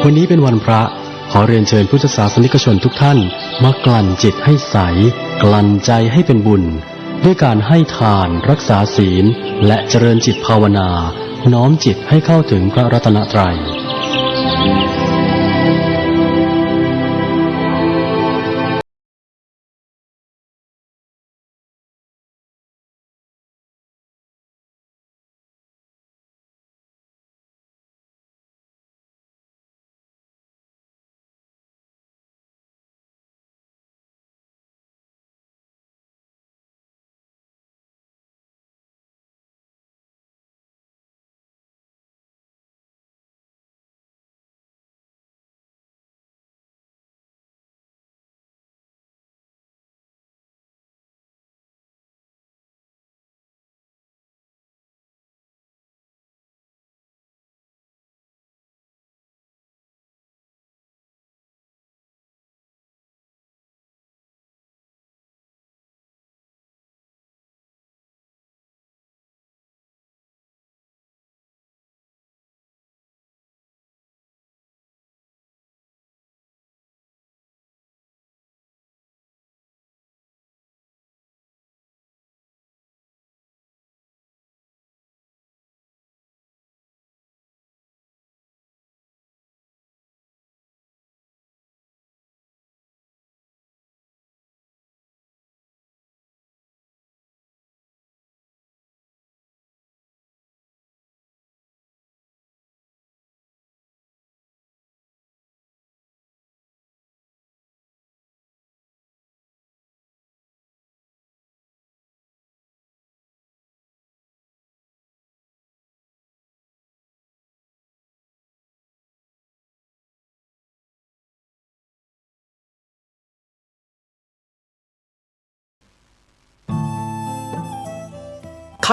วันนี้เป็นวันพระขอเรียนเชิญพุทธศาสนิกชนทุกท่านมากลั่นจิตให้ใสกลั่นใจให้เป็นบุญด้วยการให้ทานรักษาศีลและเจริญจิตภาวนาน้อมจิตให้เข้าถึงพระรัตนตรัย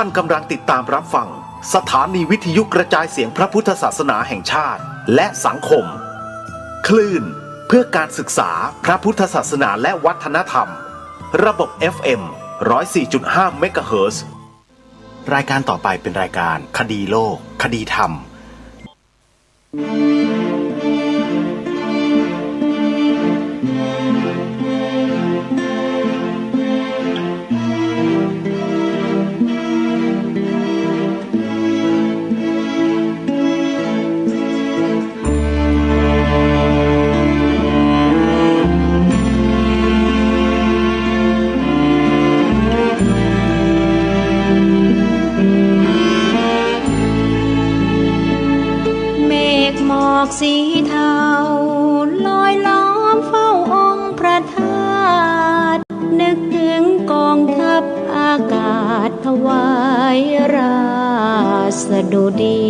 ท่านกำลังติดตามรับฟังสถานีวิทยุกระจายเสียงพระพุทธศาสนาแห่งชาติและสังคมคลื่นเพื่อการศึกษาพระพุทธศาสนาและวัฒนธรรมระบบ FM 104.5 เมกะเฮิรตซ์รายการต่อไปเป็นรายการคดีโลกคดีธรรมสีเทาลอยล้อมเฝ้าองค์พระธาตุนึกถึงกองทัพอากาศถวายราสดุดี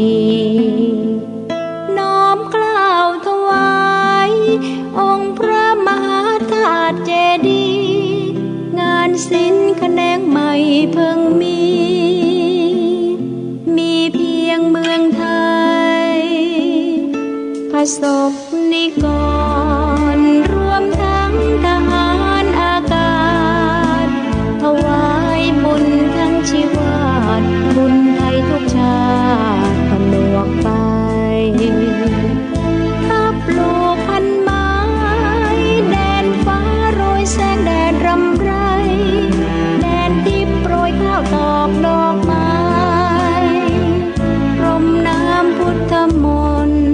น้อมกล่าวถวายองค์พระมหาธาตุเจดีย์งานศิลป์แขนงใหม่เพิ่งมีเพียงเมืองไทยประสบนิกรรวมทั้งทหารอากาศถวายบุญทั้งชีวาตบุญไทยทุกชาติผนวกไปทับลูกพันไม้แดนฟ้าโรยแสงแดดรำไรแดนที่โปรยข้าวตอกดอกไม้พรมน้ำพุทธมนต์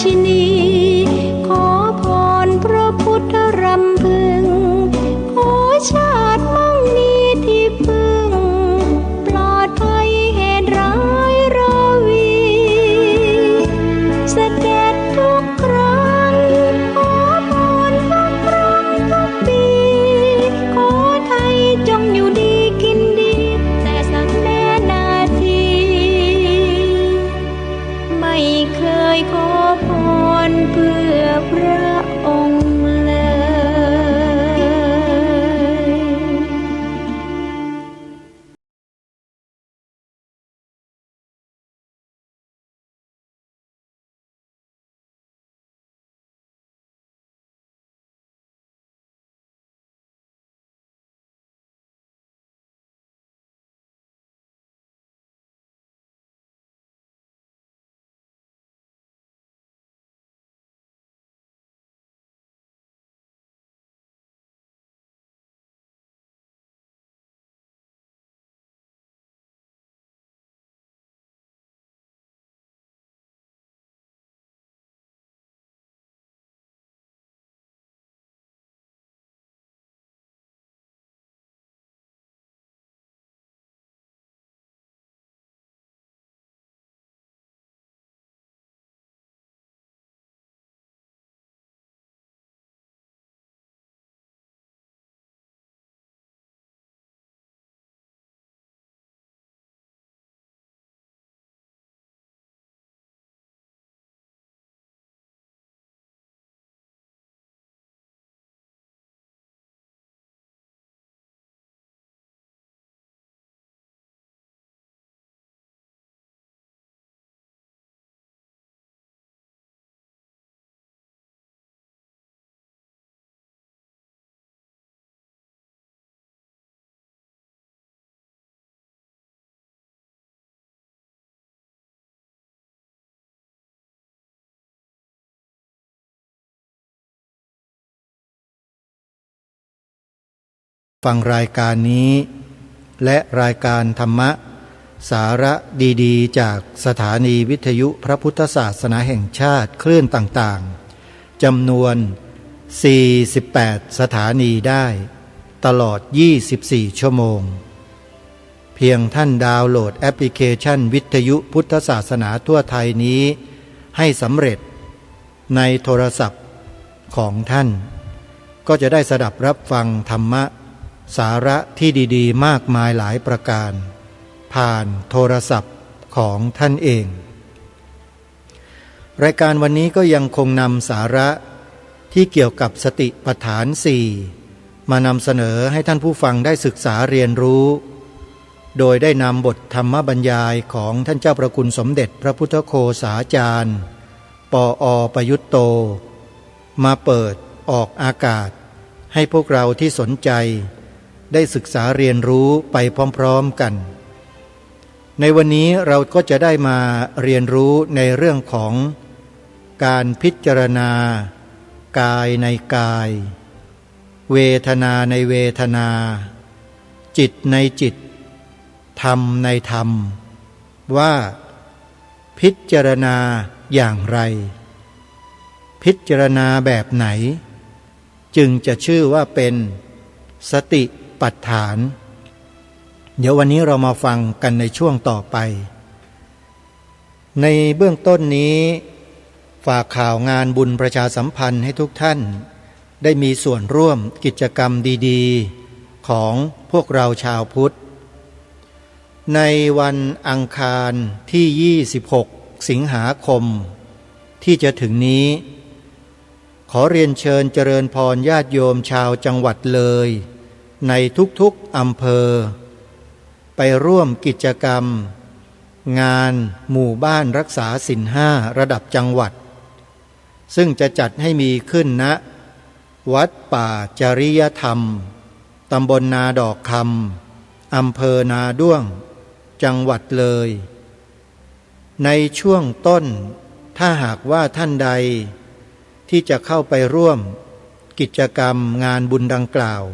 ชินีขอพรพระพุทธรำพึงขอชาติมั่งมีที่พึ่งปลอดภัยเหตุร้ายราวีเสด็จทุกครั้งขอพรทุกครั้งทุกปีขอไทยจงอยู่ดีกินดีแต่สักแน่นาทีไม่เคยขอพรเพื่อพระองค์เลย ฟังรายการนี้และรายการธรรมะสาระดีๆจากสถานีวิทยุพระพุทธศาสนาแห่งชาติคลื่นต่างๆจำนวน48สถานีได้ตลอด24ชั่วโมงเพียงท่านดาวน์โหลดแอปพลิเคชันวิทยุพุทธศาสนาทั่วไทยนี้ให้สำเร็จในโทรศัพท์ของท่านก็จะได้สดับรับฟังธรรมะสาระที่ดีๆมากมายหลายประการผ่านโทรศัพท์ของท่านเองรายการวันนี้ก็ยังคงนำสาระที่เกี่ยวกับสติปัฏฐาน4มานำเสนอให้ท่านผู้ฟังได้ศึกษาเรียนรู้โดยได้นำบทธรรมบรรยายของท่านเจ้าประคุณสมเด็จพระพุทธโฆษาจารย์ปอ.ประยุตโตมาเปิดออกอากาศให้พวกเราที่สนใจได้ศึกษาเรียนรู้ไปพร้อมๆกันในวันนี้เราก็จะได้มาเรียนรู้ในเรื่องของการพิจารณากายในกายเวทนาในเวทนาจิตในจิตธรรมในธรรมว่าพิจารณาอย่างไรพิจารณาแบบไหนจึงจะชื่อว่าเป็นสติปัฏฐานเดี๋ยววันนี้เรามาฟังกันในช่วงต่อไปในเบื้องต้นนี้ฝากข่าวงานบุญประชาสัมพันธ์ให้ทุกท่านได้มีส่วนร่วมกิจกรรมดีๆของพวกเราชาวพุทธในวันอังคารที่26สิงหาคมที่จะถึงนี้ขอเรียนเชิญเจริญพรญาติโยมชาวจังหวัดเลยในทุกๆอำเภอไปร่วมกิจกรรมงานหมู่บ้านรักษาศีล5ระดับจังหวัดซึ่งจะจัดให้มีขึ้นณวัดป่าจริยธรรมตำบลนาดอกคำอำเภอนาด้วงจังหวัดเลยในช่วงต้นถ้าหากว่าท่านใดที่จะเข้าไปร่วมกิจกรรมงานบุญดังกล่าว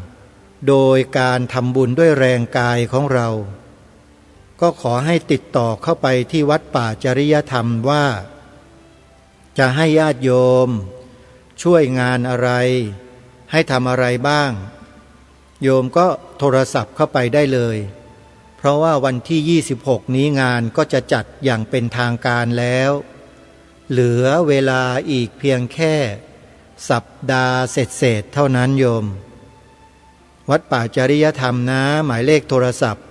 โดยการทำบุญด้วยแรงกายของเราก็ขอให้ติดต่อเข้าไปที่วัดป่าจริยธรรมว่า จะให้ญาติโยมช่วยงานอะไรให้ทำอะไรบ้างโยมก็โทรศัพท์เข้าไปได้เลยเพราะว่าวันที่26นี้งานก็จะจัดอย่างเป็นทางการแล้วเหลือเวลาอีกเพียงแค่สัปดาห์เศษเท่านั้นโยมวัดป่าจริยธรรมนะหมายเลขโทรศัพท์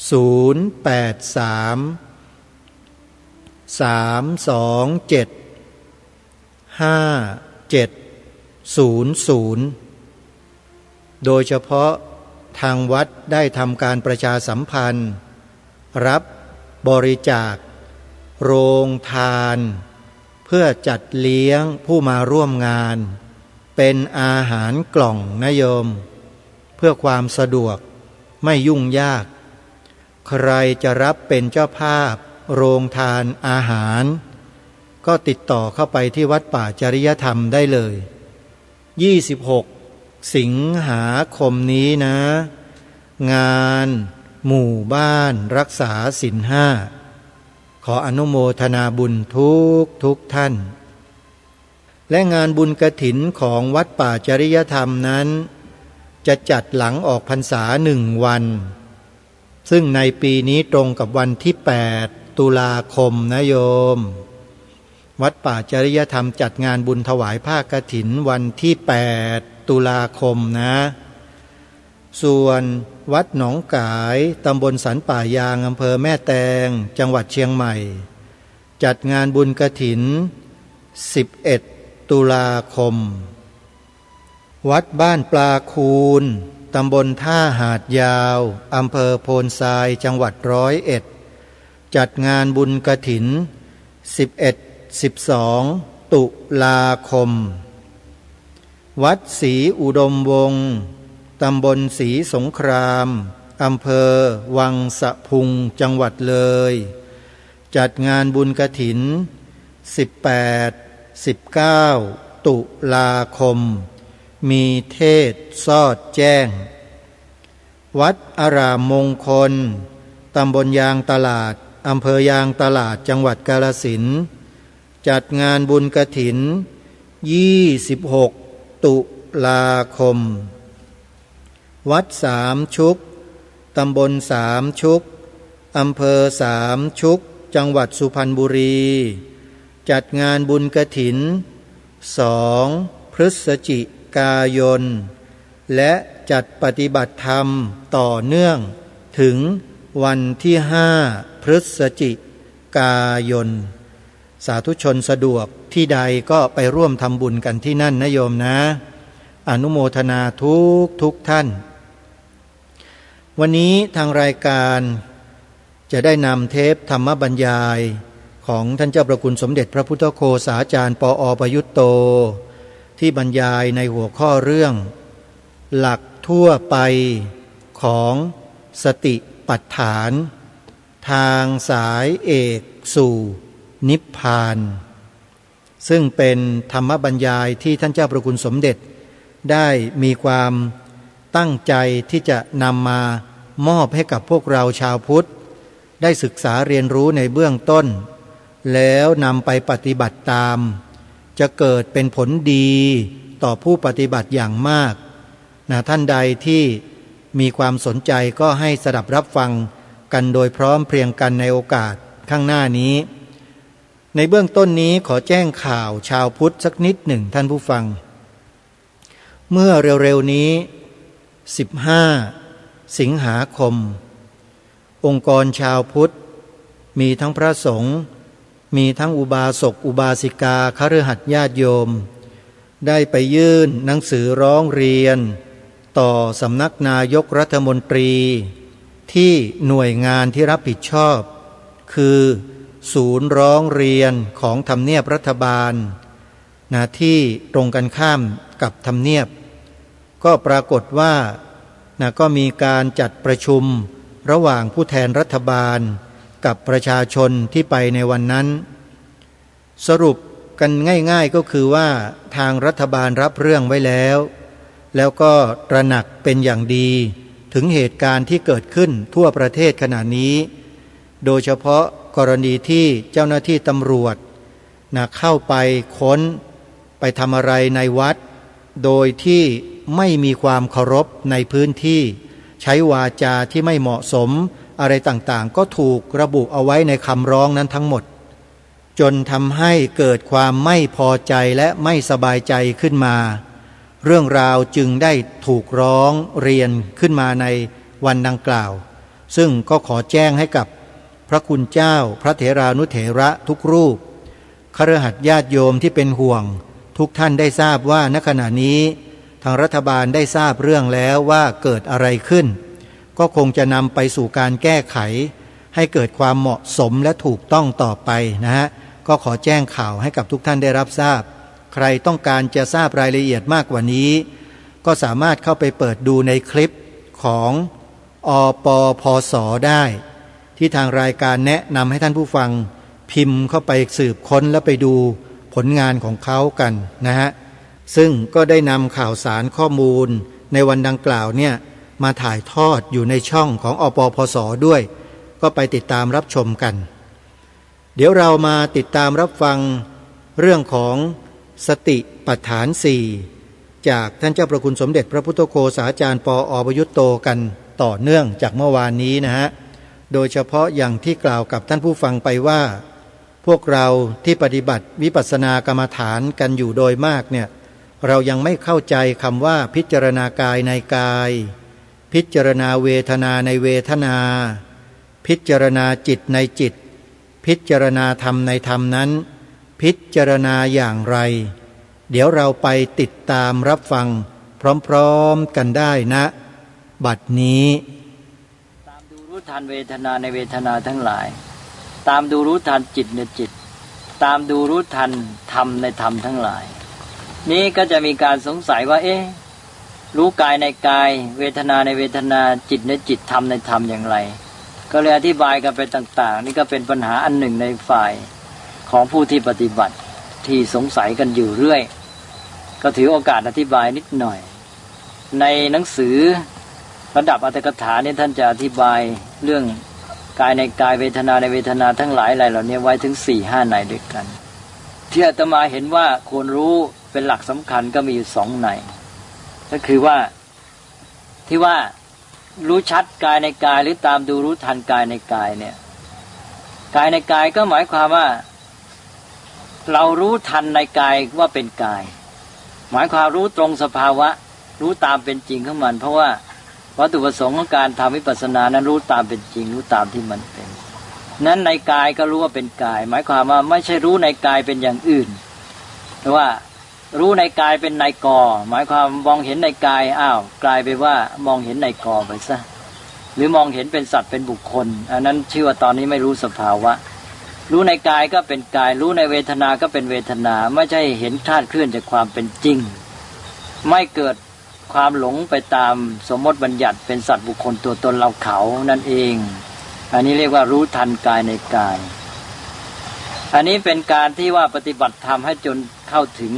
083-227-5700โดยเฉพาะทางวัดได้ทำการประชาสัมพันธ์รับบริจาคโรงทานเพื่อจัดเลี้ยงผู้มาร่วมงานเป็นอาหารกล่องนะโยมเพื่อความสะดวกไม่ยุ่งยากใครจะรับเป็นเจ้าภาพโรงทานอาหารก็ติดต่อเข้าไปที่วัดป่าจริยธรรมได้เลย26สิงหาคมนี้นะงานหมู่บ้านรักษาศีล5ขออนุโมทนาบุญทุกท่านและงานบุญกฐินของวัดป่าจริยธรรมนั้นจะจัดหลังออกพรรษา1 วันซึ่งในปีนี้ตรงกับวันที่8 ตุลาคมนะโยมวัดป่าจริยธรรมจัดงานบุญถวายผ้ากฐินวันที่8 ตุลาคมนะส่วนวัดหนองกายตำบลสันป่ายางอำเภอแม่แตงจังหวัดเชียงใหม่จัดงานบุญกฐิน11 ตุลาคมวัดบ้านปลาคูนตำบลท่าหาดยาวอำเภอโพนทรายจังหวัด101จัดงานบุญกฐิน11-12 ตุลาคมวัดศรีอุดมวงศ์ตำบลศรีสงครามอำเภอวังสะพุงจังหวัดเลยจัดงานบุญกฐิน18-19 ตุลาคมมีเทศน์สอดแจ้งวัดอารามมงคลตำบลยางตลาดอำเภอยางตลาดจังหวัดกาฬสินธุ์จัดงานบุญกฐิน26 ตุลาคมวัดสามชุกตำบลสามชุกอำเภอสามชุกจังหวัดสุพรรณบุรีจัดงานบุญกฐิน2 พฤศจิกายนและจัดปฏิบัติธรรมต่อเนื่องถึงวันที่5 พฤศจิกายนสาธุชนสะดวกที่ใดก็ไปร่วมทำบุญกันที่นั่นนะโยมนะอนุโมทนาทุกท่านวันนี้ทางรายการจะได้นำเทปธรรมบรรยายของท่านเจ้าประคุณสมเด็จพระพุทธโฆษาจารย์ปอ.ประยุตโตที่บรรยายในหัวข้อเรื่องหลักทั่วไปของสติปัฏฐานทางสายเอกสู่นิพพานซึ่งเป็นธรรมบรรยายที่ท่านเจ้าประคุณสมเด็จได้มีความตั้งใจที่จะนำมามอบให้กับพวกเราชาวพุทธได้ศึกษาเรียนรู้ในเบื้องต้นแล้วนำไปปฏิบัติตามจะเกิดเป็นผลดีต่อผู้ปฏิบัติอย่างมากท่านใดที่มีความสนใจก็ให้สดับรับฟังกันโดยพร้อมเพรียงกันในโอกาสข้างหน้านี้ในเบื้องต้นนี้ขอแจ้งข่าวชาวพุทธสักนิดหนึ่งท่านผู้ฟังเมื่อเร็วๆนี้15 สิงหาคมองค์กรชาวพุทธมีทั้งพระสงฆ์มีทั้งอุบาสกอุบาสิกาคฤหัสถ์ญาติโยมได้ไปยื่นหนังสือร้องเรียนต่อสำนักนายกรัฐมนตรีที่หน่วยงานที่รับผิดชอบคือศูนย์ร้องเรียนของทำเนียบรัฐบาลที่ตรงกันข้ามกับทำเนียบก็ปรากฏว่าก็มีการจัดประชุมระหว่างผู้แทนรัฐบาลกับประชาชนที่ไปในวันนั้นสรุปกันง่ายๆก็คือว่าทางรัฐบาลรับเรื่องไว้แล้วก็ตระหนักเป็นอย่างดีถึงเหตุการณ์ที่เกิดขึ้นทั่วประเทศขณะนี้โดยเฉพาะกรณีที่เจ้าหน้าที่ตำรวจ เข้าไปค้นไปทำอะไรในวัดโดยที่ไม่มีความเคารพในพื้นที่ใช้วาจาที่ไม่เหมาะสมอะไรต่างๆก็ถูกระบุเอาไว้ในคำร้องนั้นทั้งหมดจนทำให้เกิดความไม่พอใจและไม่สบายใจขึ้นมาเรื่องราวจึงได้ถูกร้องเรียนขึ้นมาในวันดังกล่าวซึ่งก็ขอแจ้งให้กับพระคุณเจ้าพระเถรานุเถระทุกรูปคฤหัสถ์ญาติโยมที่เป็นห่วงทุกท่านได้ทราบว่าณขณะนี้ทางรัฐบาลได้ทราบเรื่องแล้วว่าเกิดอะไรขึ้นก็คงจะนำไปสู่การแก้ไขให้เกิดความเหมาะสมและถูกต้องต่อไปนะฮะก็ขอแจ้งข่าวให้กับทุกท่านได้รับทราบใครต้องการจะทราบรายละเอียดมากกว่านี้ก็สามารถเข้าไปเปิดดูในคลิปของอปพส.ได้ที่ทางรายการแนะนำให้ท่านผู้ฟังพิมพ์เข้าไปสืบค้นแล้วไปดูผลงานของเขากันนะฮะซึ่งก็ได้นำข่าวสารข้อมูลในวันดังกล่าวเนี่ยมาถ่ายทอดอยู่ในช่องของอปพส.ด้วยก็ไปติดตามรับชมกันเดี๋ยวเรามาติดตามรับฟังเรื่องของสติปัฏฐาน4จากท่านเจ้าประคุณสมเด็จพระพุทธโฆษาจารย์ปอ.ประยุตโตกันต่อเนื่องจากเมื่อวานนี้นะฮะโดยเฉพาะอย่างที่กล่าวกับท่านผู้ฟังไปว่าพวกเราที่ปฏิบัติวิปัสสนากรรมฐานกันอยู่โดยมากเนี่ยเรายังไม่เข้าใจคำว่าพิจารณากายในกายพิจารณาเวทนาในเวทนาพิจารณาจิตในจิตพิจารณาธรรมในธรรมนั้นพิจารณาอย่างไรเดี๋ยวเราไปติดตามรับฟังพร้อมๆกันได้นะบัดนี้ตามดูรู้ทันเวทนาในเวทนาทั้งหลายตามดูรู้ทันจิตในจิตตามดูรู้ทันธรรมในธรรมทั้งหลายนี้ก็จะมีการสงสัยว่ารู้กายในกายเวทนาในเวทนาจิตในจิตธรรมในธรรมอย่างไรก็เลยอธิบายกันไปต่างๆนี่ก็เป็นปัญหาอันหนึ่งในฝ่ายของผู้ที่ปฏิบัติที่สงสัยกันอยู่เรื่อยก็ถือโอกาสอธิบายนิดหน่อยในหนังสือระดับอรรถกถาเนี่ยท่านจะอธิบายเรื่องกายในกายเวทนาในเวทนาทั้งหลายอะไรเหล่านี้ไว้ถึง 4-5 ในด้วยกันที่อาตมาเห็นว่าควรรู้เป็นหลักสำคัญก็มีอยู่2ในก็คือว่าที่ว่ารู้ชัดกายในกายหรือตามดูรู้ทันกายในกายเนี่ยกายในกายก็หมายความว่าเรารู้ทันในกายว่าเป็นกายหมายความรู้ตรงสภาวะรู้ตามเป็นจริงของมันเพราะว่าวัตถุประสงค์ของการทำวิปัสสนานั้นรู้ตามเป็นจริงรู้ตามที่มันเป็นนั้นในกายก็รู้ว่าเป็นกายหมายความว่าไม่ใช่รู้ในกายเป็นอย่างอื่นแต่ว่ารู้ในกายเป็นในกอหมายความมองเห็นในกายกลายไปว่ามองเห็นในกอไปซะหรือมองเห็นเป็นสัตว์เป็นบุคคลอันนั้นชื่อว่าตอนนี้ไม่รู้สภาวะรู้ในกายก็เป็นกายรู้ในเวทนาก็เป็นเวทนาไม่ใช่เห็นธาตุเคลื่อนจากความเป็นจริงไม่เกิดความหลงไปตามสมมติบัญญัติเป็นสัตว์บุคคลตัวตนเราเขานั่นเองอันนี้เรียกว่ารู้ทันกายในกายอันนี้เป็นการที่ว่าปฏิบัติธรรมให้จนเข้าถึง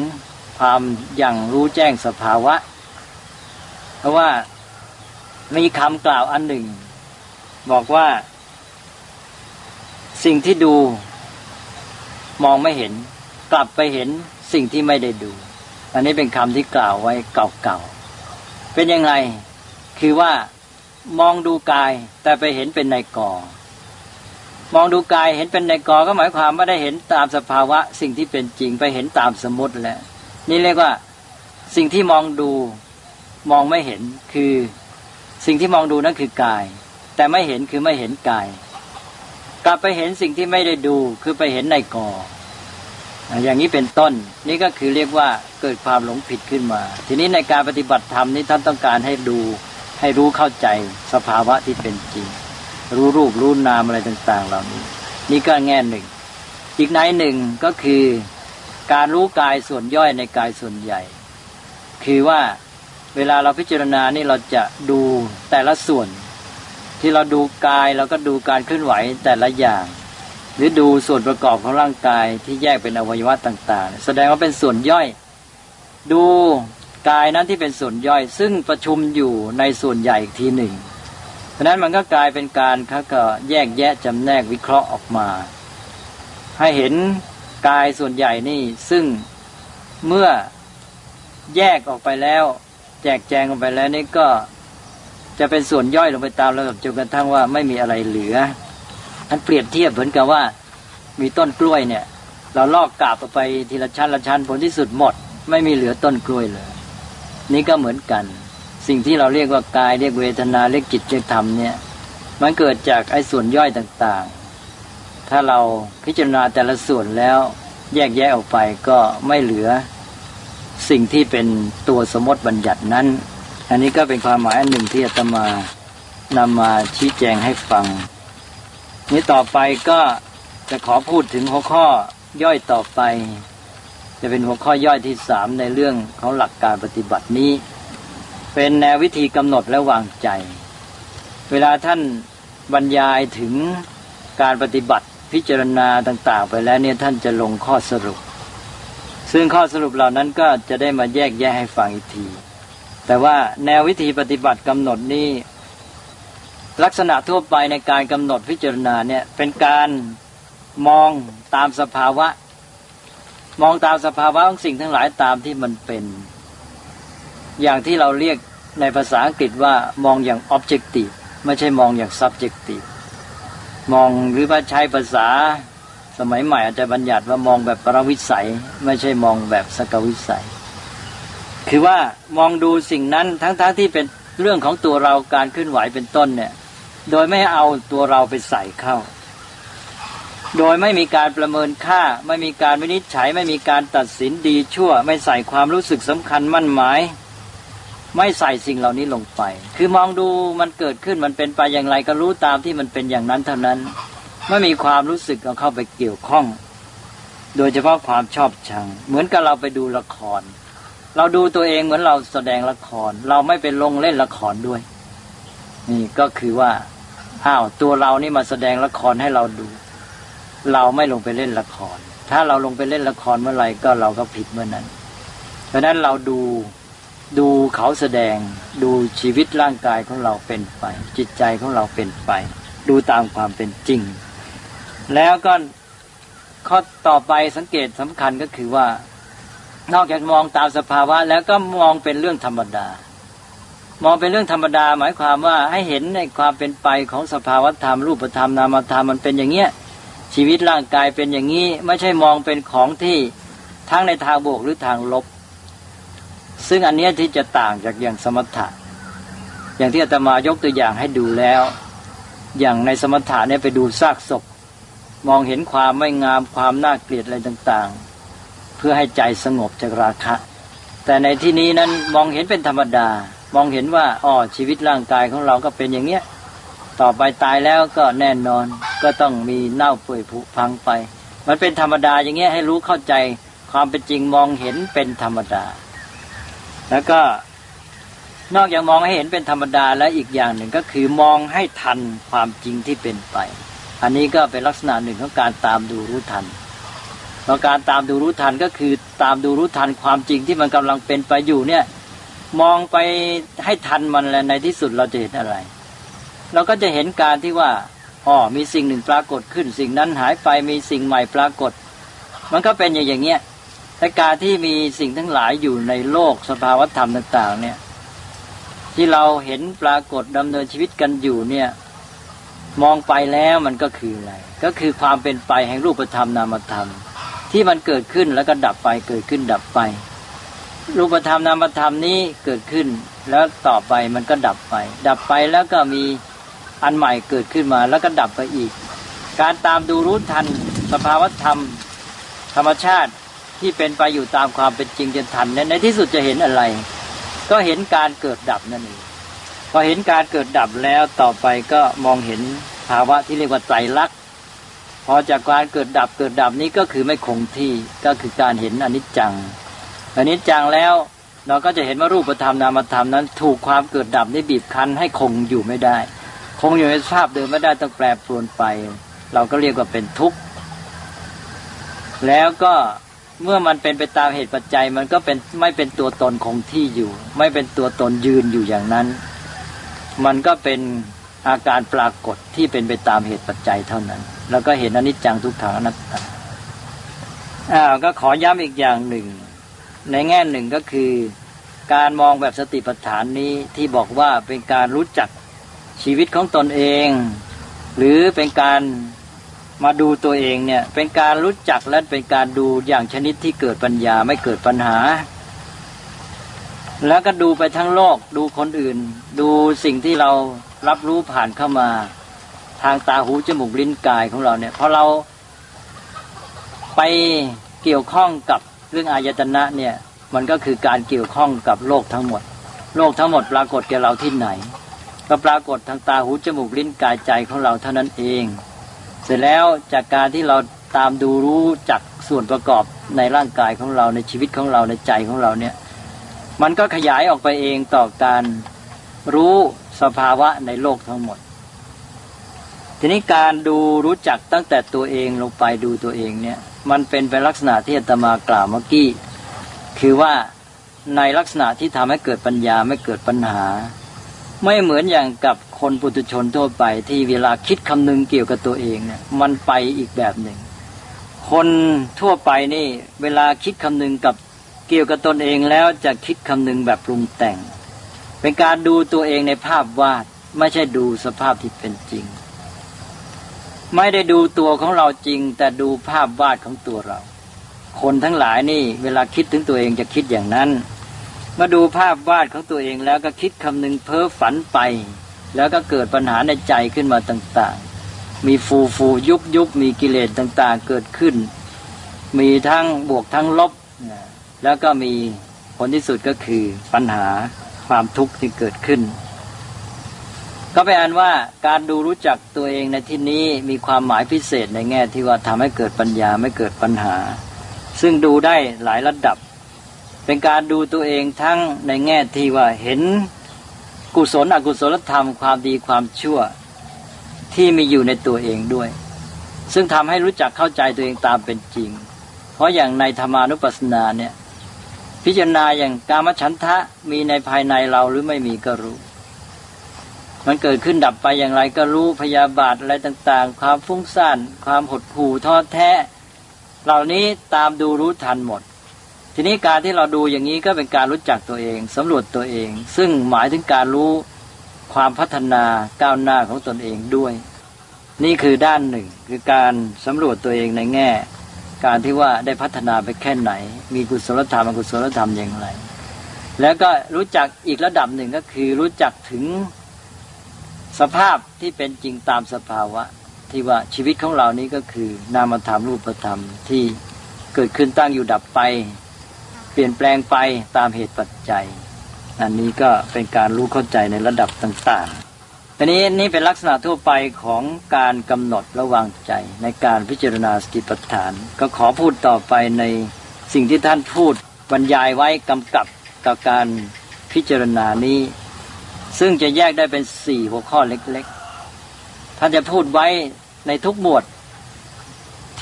ความอย่างรู้แจ้งสภาวะเพราะว่ามีคำกล่าวอันหนึ่งบอกว่าสิ่งที่ดูมองไม่เห็นกลับไปเห็นสิ่งที่ไม่ได้ดูอันนี้เป็นคำที่กล่าวไว้เก่าๆเป็นยังไงคือว่ามองดูกายแต่ไปเห็นเป็นในกอมองดูกายเห็นเป็นในกอก็หมายความว่าได้เห็นตามสภาวะสิ่งที่เป็นจริงไปเห็นตามสมมติแล้วนี่เรียกว่าสิ่งที่มองดูมองไม่เห็นคือสิ่งที่มองดูนั่นคือกายแต่ไม่เห็นคือไม่เห็นกายกลับไปเห็นสิ่งที่ไม่ได้ดูคือไปเห็นในกออย่างนี้เป็นต้นนี่ก็คือเรียกว่าเกิดความหลงผิดขึ้นมาทีนี้ในการปฏิบัติธรรมนี้ท่านต้องการให้ดูให้รู้เข้าใจสภาวะที่เป็นจริงรู้รูปรู้นามอะไรต่างๆเหล่านี้นี่ก็แง่หนึ่งอีกในหนึ่งก็คือการรู้กายส่วนย่อยในกายส่วนใหญ่คือว่าเวลาเราพิจารณานี่เราจะดูแต่ละส่วนที่เราดูกายเราก็ดูการเคลื่อนไหวแต่ละอย่างหรือดูส่วนประกอบของร่างกายที่แยกเป็นอวัยวะต่างๆแสดงว่าเป็นส่วนย่อยดูกายนั้นที่เป็นส่วนย่อยซึ่งประชุมอยู่ในส่วนใหญ่อีกทีหนึ่งเพราะนั้นมันก็กลายเป็นการก็แยกแยะจำแนกวิเคราะห์ออกมาให้เห็น กายส่วนใหญ่นี่ซึ่งเมื่อแยกออกไปแล้วแจกแจงออกไปแล้วนี่ก็จะเป็นส่วนย่อยลงไปตามระดับจนกระทั่งว่าไม่มีอะไรเหลืออันเปรียบเทียบเหมือนกับว่ามีต้นกล้วยเนี่ยเราลอกกาบออกไปทีละชั้นละชั้นผลที่สุดหมดไม่มีเหลือต้นกล้วยเลยนี่ก็เหมือนกันสิ่งที่เราเรียกว่ากายเรียกเวทนาเรียกจิตเรียกธรรมเนี่ยมันเกิดจากไอ้ส่วนย่อยต่างๆถ้าเราพิจารณาแต่ละส่วนแล้วแยกแยะออกไปก็ไม่เหลือสิ่งที่เป็นตัวสมมติบัญญัตินั้นอันนี้ก็เป็นความหมายอันหนึ่งที่อาตมานำมาชี้แจงให้ฟังนี้ต่อไปก็จะขอพูดถึงหัวข้อย่อยต่อไปจะเป็นหัวข้อย่อยที่3ในเรื่องของหลักการปฏิบัตินี้เป็นแนววิธีกำหนดและวางใจเวลาท่านบรรยายถึงการปฏิบัติพิจารณาต่างๆไปแล้วเนี่ยท่านจะลงข้อสรุปซึ่งข้อสรุปเหล่านั้นก็จะได้มาแยกแยะให้ฟังอีกทีแต่ว่าแนววิธีปฏิบัติกำหนดนี้ลักษณะทั่วไปในการกำหนดพิจารณาเนี่ยเป็นการมองตามสภาวะมองตามสภาวะของสิ่งทั้งหลายตามที่มันเป็นอย่างที่เราเรียกในภาษาอังกฤษว่ามองอย่าง objective ไม่ใช่มองอย่าง subjective มองหรือว่าใช้ภาษาสมัยใหม่อาจจะบัญญัติว่ามองแบบปรวิสัยไม่ใช่มองแบบสกวิสัยคือว่ามองดูสิ่งนั้นทั้งที่เป็นเรื่องของตัวเราการเคลื่อนไหวเป็นต้นเนี่ยโดยไม่เอาตัวเราไปใส่เข้าโดยไม่มีการประเมินค่าไม่มีการวินิจฉัยไม่มีการตัดสินดีชั่วไม่ใส่ความรู้สึกสำคัญมั่นหมายไม่ใส่สิ่งเหล่านี้ลงไปคือมองดูมันเกิดขึ้นมันเป็นไปอย่างไรก็รู้ตามที่มันเป็นอย่างนั้นเท่านั้นไม่มีความรู้สึกเอาเข้าไปเกี่ยวข้องโดยเฉพาะความชอบชังเหมือนกับเราไปดูละครเราดูตัวเองเหมือนเราแสดงละครเราไม่ไปลงเล่นละครด้วยนี่ก็คือว่าตัวเรานี่มาแสดงละครให้เราดูเราไม่ลงไปเล่นละครถ้าเราลงไปเล่นละครเมื่อไหร่ก็เราก็ผิดเมื่อนั้นเพราะนั้นเราดูเขาแสดงดูชีวิตร่างกายของเราเป็นไปจิตใจของเราเป็นไปดูตามความเป็นจริงแล้วก็ข้อต่อไปสังเกตสำคัญก็คือว่านอกจากมองตามสภาวะแล้วก็มองเป็นเรื่องธรรมดามองเป็นเรื่องธรรมดาหมายความว่าให้เห็นในความเป็นไปของสภาวธรรมรูปธรรมนามธรรมมันเป็นอย่างเงี้ยชีวิตร่างกายเป็นอย่างนี้ไม่ใช่มองเป็นของที่ทั้งในทางบวกหรือทางลบซึ่งอันนี้ที่จะต่างจากอย่างสมถะอย่างที่อาตมายกตัวอย่างให้ดูแล้วอย่างในสมถะเนี่ยไปดูซากศพมองเห็นความไม่งามความน่าเกลียดอะไรต่างๆเพื่อให้ใจสงบจากราคะแต่ในที่นี้นั้นมองเห็นเป็นธรรมดามองเห็นว่าชีวิตร่างกายของเราก็เป็นอย่างเนี้ยต่อไปตายแล้วก็แน่นอนก็ต้องมีเน่าเปื่อยผุพังไปมันเป็นธรรมดาอย่างเงี้ยให้รู้เข้าใจความเป็นจริงมองเห็นเป็นธรรมดาแล้วก็นอกจากมองให้เห็นเป็นธรรมดาแล้วอีกอย่างหนึ่งก็คือมองให้ทันความจริงที่เป็นไปอันนี้ก็เป็นลักษณะหนึ่งของการตามดูรู้ทันเพราะการตามดูรู้ทันก็คือตามดูรู้ทันความจริงที่มันกำลังเป็นไปอยู่เนี่ยมองไปให้ทันมันแล้วในที่สุดเราจะเห็นอะไรเราก็จะเห็นการที่ว่ามีสิ่งหนึ่งปรากฏขึ้นสิ่งนั้นหายไปมีสิ่งใหม่ปรากฏมันก็เป็นอย่างเงี้ยแต่การที่มีสิ่งทั้งหลายอยู่ในโลกสภาวธรรมต่างๆเนี่ยที่เราเห็นปรากฏดำเนินชีวิตกันอยู่เนี่ยมองไปแล้วมันก็คืออะไรก็คือความเป็นไปแห่งรูปธรรมนามธรรมที่มันเกิดขึ้นแล้วก็ดับไปเกิดขึ้นดับไปรูปธรรมนามธรรมนี้เกิดขึ้นแล้วต่อไปมันก็ดับไปดับไปแล้วก็มีอันใหม่เกิดขึ้นมาแล้วก็ดับไปอีกการตามดูรู้ทันสภาวธรรมธรรมชาติที่เป็นไปอยู่ตามความเป็นจริงจนทันในที่สุดจะเห็นอะไรก็เห็นการเกิดดับนั่นเองพอเห็นการเกิดดับแล้วต่อไปก็มองเห็นภาวะที่เรียกว่าไตรลักษณ์พอจากการเกิดดับนี้ก็คือไม่คงที่ก็คือการเห็นอนิจจังแล้วเราก็จะเห็นว่ารูปธรรมนามธรรมนั้นถูกความเกิดดับนี้บีบคั้นให้คงอยู่ไม่ได้คงอยู่ในสภาพเดิมไม่ได้ต้องแปรปรวนไปเราก็เรียกว่าเป็นทุกข์แล้วก็เมื่อมันเป็นไปตามเหตุปัจจัยมันก็เป็นไม่เป็นตัวตนคงที่อยู่ไม่เป็นตัวตนยืนอยู่อย่างนั้นมันก็เป็นอาการปรากฏที่เป็นไปตามเหตุปัจจัยเท่านั้นแล้วก็เห็นอนิจจังทุกขังอนัตตา ก็ขอย้ำอีกอย่างหนึ่งในแง่หนึ่งก็คือการมองแบบสติปัฏฐานนี้ที่บอกว่าเป็นการรู้จักชีวิตของตนเองหรือเป็นการมาดูตัวเองเนี่ยเป็นการรู้จักและเป็นการดูอย่างชนิดที่เกิดปัญญาไม่เกิดปัญหาแล้วก็ดูไปทั้งโลกดูคนอื่นดูสิ่งที่เรารับรู้ผ่านเข้ามาทางตาหูจมูกลิ้นกายของเราเนี่ยพอเราไปเกี่ยวข้องกับเรื่องอายตนะเนี่ยมันก็คือการเกี่ยวข้องกับโลกทั้งหมดโลกทั้งหมดปรากฏแก่เราที่ไหนก็ปรากฏทางตาหูจมูกลิ้นกายใจของเราเท่านั้นเองเสร็จแล้วจากการที่เราตามดูรู้จักส่วนประกอบในร่างกายของเราในชีวิตของเราในใจของเราเนี่ยมันก็ขยายออกไปเองต่อการรู้สภาวะในโลกทั้งหมดทีนี้การดูรู้จักตั้งแต่ตัวเองลงไปดูตัวเองเนี่ยมันเป็นลักษณะที่อาตมากล่าวเมื่อกี้คือว่าในลักษณะที่ทำให้เกิดปัญญาไม่เกิดปัญหาไม่เหมือนอย่างกับคนปุถุชนทั่วไปที่เวลาคิดคำนึงเกี่ยวกับตัวเองเนี่ยมันไปอีกแบบหนึ่งคนทั่วไปนี่เวลาคิดคำนึงกับเกี่ยวกับตนเองแล้วจะคิดคำนึงแบบปรุงแต่งเป็นการดูตัวเองในภาพวาดไม่ใช่ดูสภาพที่เป็นจริงไม่ได้ดูตัวของเราจริงแต่ดูภาพวาดของตัวเราคนทั้งหลายนี่เวลาคิดถึงตัวเองจะคิดอย่างนั้นมาดูภาพวาดของตัวเองแล้วก็คิดคำนึงเพ้อฝันไปแล้วก็เกิดปัญหาในใจขึ้นมาต่างๆมีฟูยุบมีกิเลสต่างๆเกิดขึ้นมีทั้งบวกทั้งลบแล้วก็มีผลที่สุดก็คือปัญหาความทุกข์ที่เกิดขึ้นก็เป็นอันว่าการดูรู้จักตัวเองในที่นี้มีความหมายพิเศษในแง่ที่ว่าทำให้เกิดปัญญาไม่เกิดปัญหาซึ่งดูได้หลายระดับเป็นการดูตัวเองทั้งในแง่ที่ว่าเห็นกุศลอกุศลธรรมความดีความชั่วที่มีอยู่ในตัวเองด้วยซึ่งทำให้รู้จักเข้าใจตัวเองตามเป็นจริงเพราะอย่างในธรรมานุปัสสนาเนี่ยพิจารณาอย่างกามฉันทะมีในภายในเราหรือไม่มีก็รู้มันเกิดขึ้นดับไปอย่างไรก็รู้พยาบาทอะไรต่างๆความฟุ้งซ่านความหดหู่ท้อแท้เหล่านี้ตามดูรู้ทันหมดทีนี้การที่เราดูอย่างนี้ก็เป็นการรู้จักตัวเองสำรวจตัวเองซึ่งหมายถึงการรู้ความพัฒนาก้าวหน้าของตนเองด้วยนี่คือด้านหนึ่งคือการสำรวจตัวเองในแง่การที่ว่าได้พัฒนาไปแค่ไหนมีกุศลธรรมอกุศลธรรมอย่างไรแล้วก็รู้จักอีกระดับหนึ่งก็คือรู้จักถึงสภาพที่เป็นจริงตามสภาวะที่ว่าชีวิตของเรานี้ก็คือนามธรรมรูปธรรมที่เกิดขึ้นตั้งอยู่ดับไปเปลี่ยนแปลงไปตามเหตุปัจจัยอันนี้ก็เป็นการรู้เข้าใจในระดับต่างๆทีนี้นี่เป็นลักษณะทั่วไปของการกำหนดระวางใจในการพิจารณาสติปัฏฐานก็ขอพูดต่อไปในสิ่งที่ท่านพูดบรรยายไว้กำกับกับการพิจารณานี้ซึ่งจะแยกได้เป็น4หัวข้อเล็กๆท่านจะพูดไว้ในทุกหมวด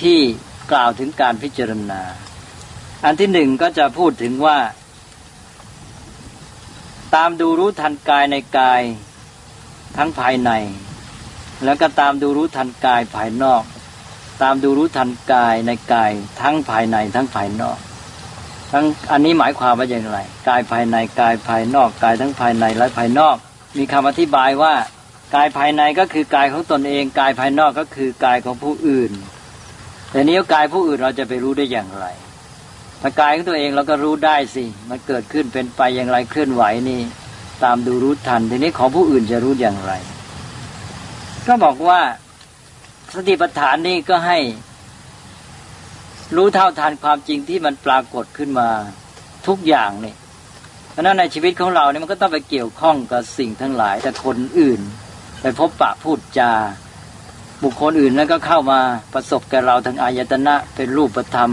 ที่กล่าวถึงการพิจารณาอันที่1ก็จะพูดถึงว่าตามดูรู้ทันกายในกายทั้งภายในแล้วก็ตามดูรู้ทันกายภายนอกตามดูรู้ทันกายในกายทั้งภายในทั้งภายนอกทั้งอันนี้หมายความว่าอย่างไรกายภายในกายภายนอกกายทั้งภายในและภายนอกมีคำอธิบายว่ากายภายในก็คือกายของตนเองกายภายนอกก็คือกายของผู้อื่นแต่นี้กายผู้อื่นเราจะไปรู้ได้อย่างไรถ้ากายของตัวเองเราก็รู้ได้สิมันเกิดขึ้นเป็นไปอย่างไรเคลื่อนไหวนี่ตามดูรู้ทันทีนี้ของผู้อื่นจะรู้อย่างไรก็บอกว่าสติปัฏฐานนี่ก็ให้รู้เท่าทันความจริงที่มันปรากฏขึ้นมาทุกอย่างนี่เพราะนั้นในชีวิตของเราเนี่ยมันก็ต้องไปเกี่ยวข้องกับสิ่งทั้งหลายแต่คนอื่นไปพบปะพูดจาบุคคลอื่นนั้นก็เข้ามาประสบกับเราทางอายตนะเป็นรูปธรรม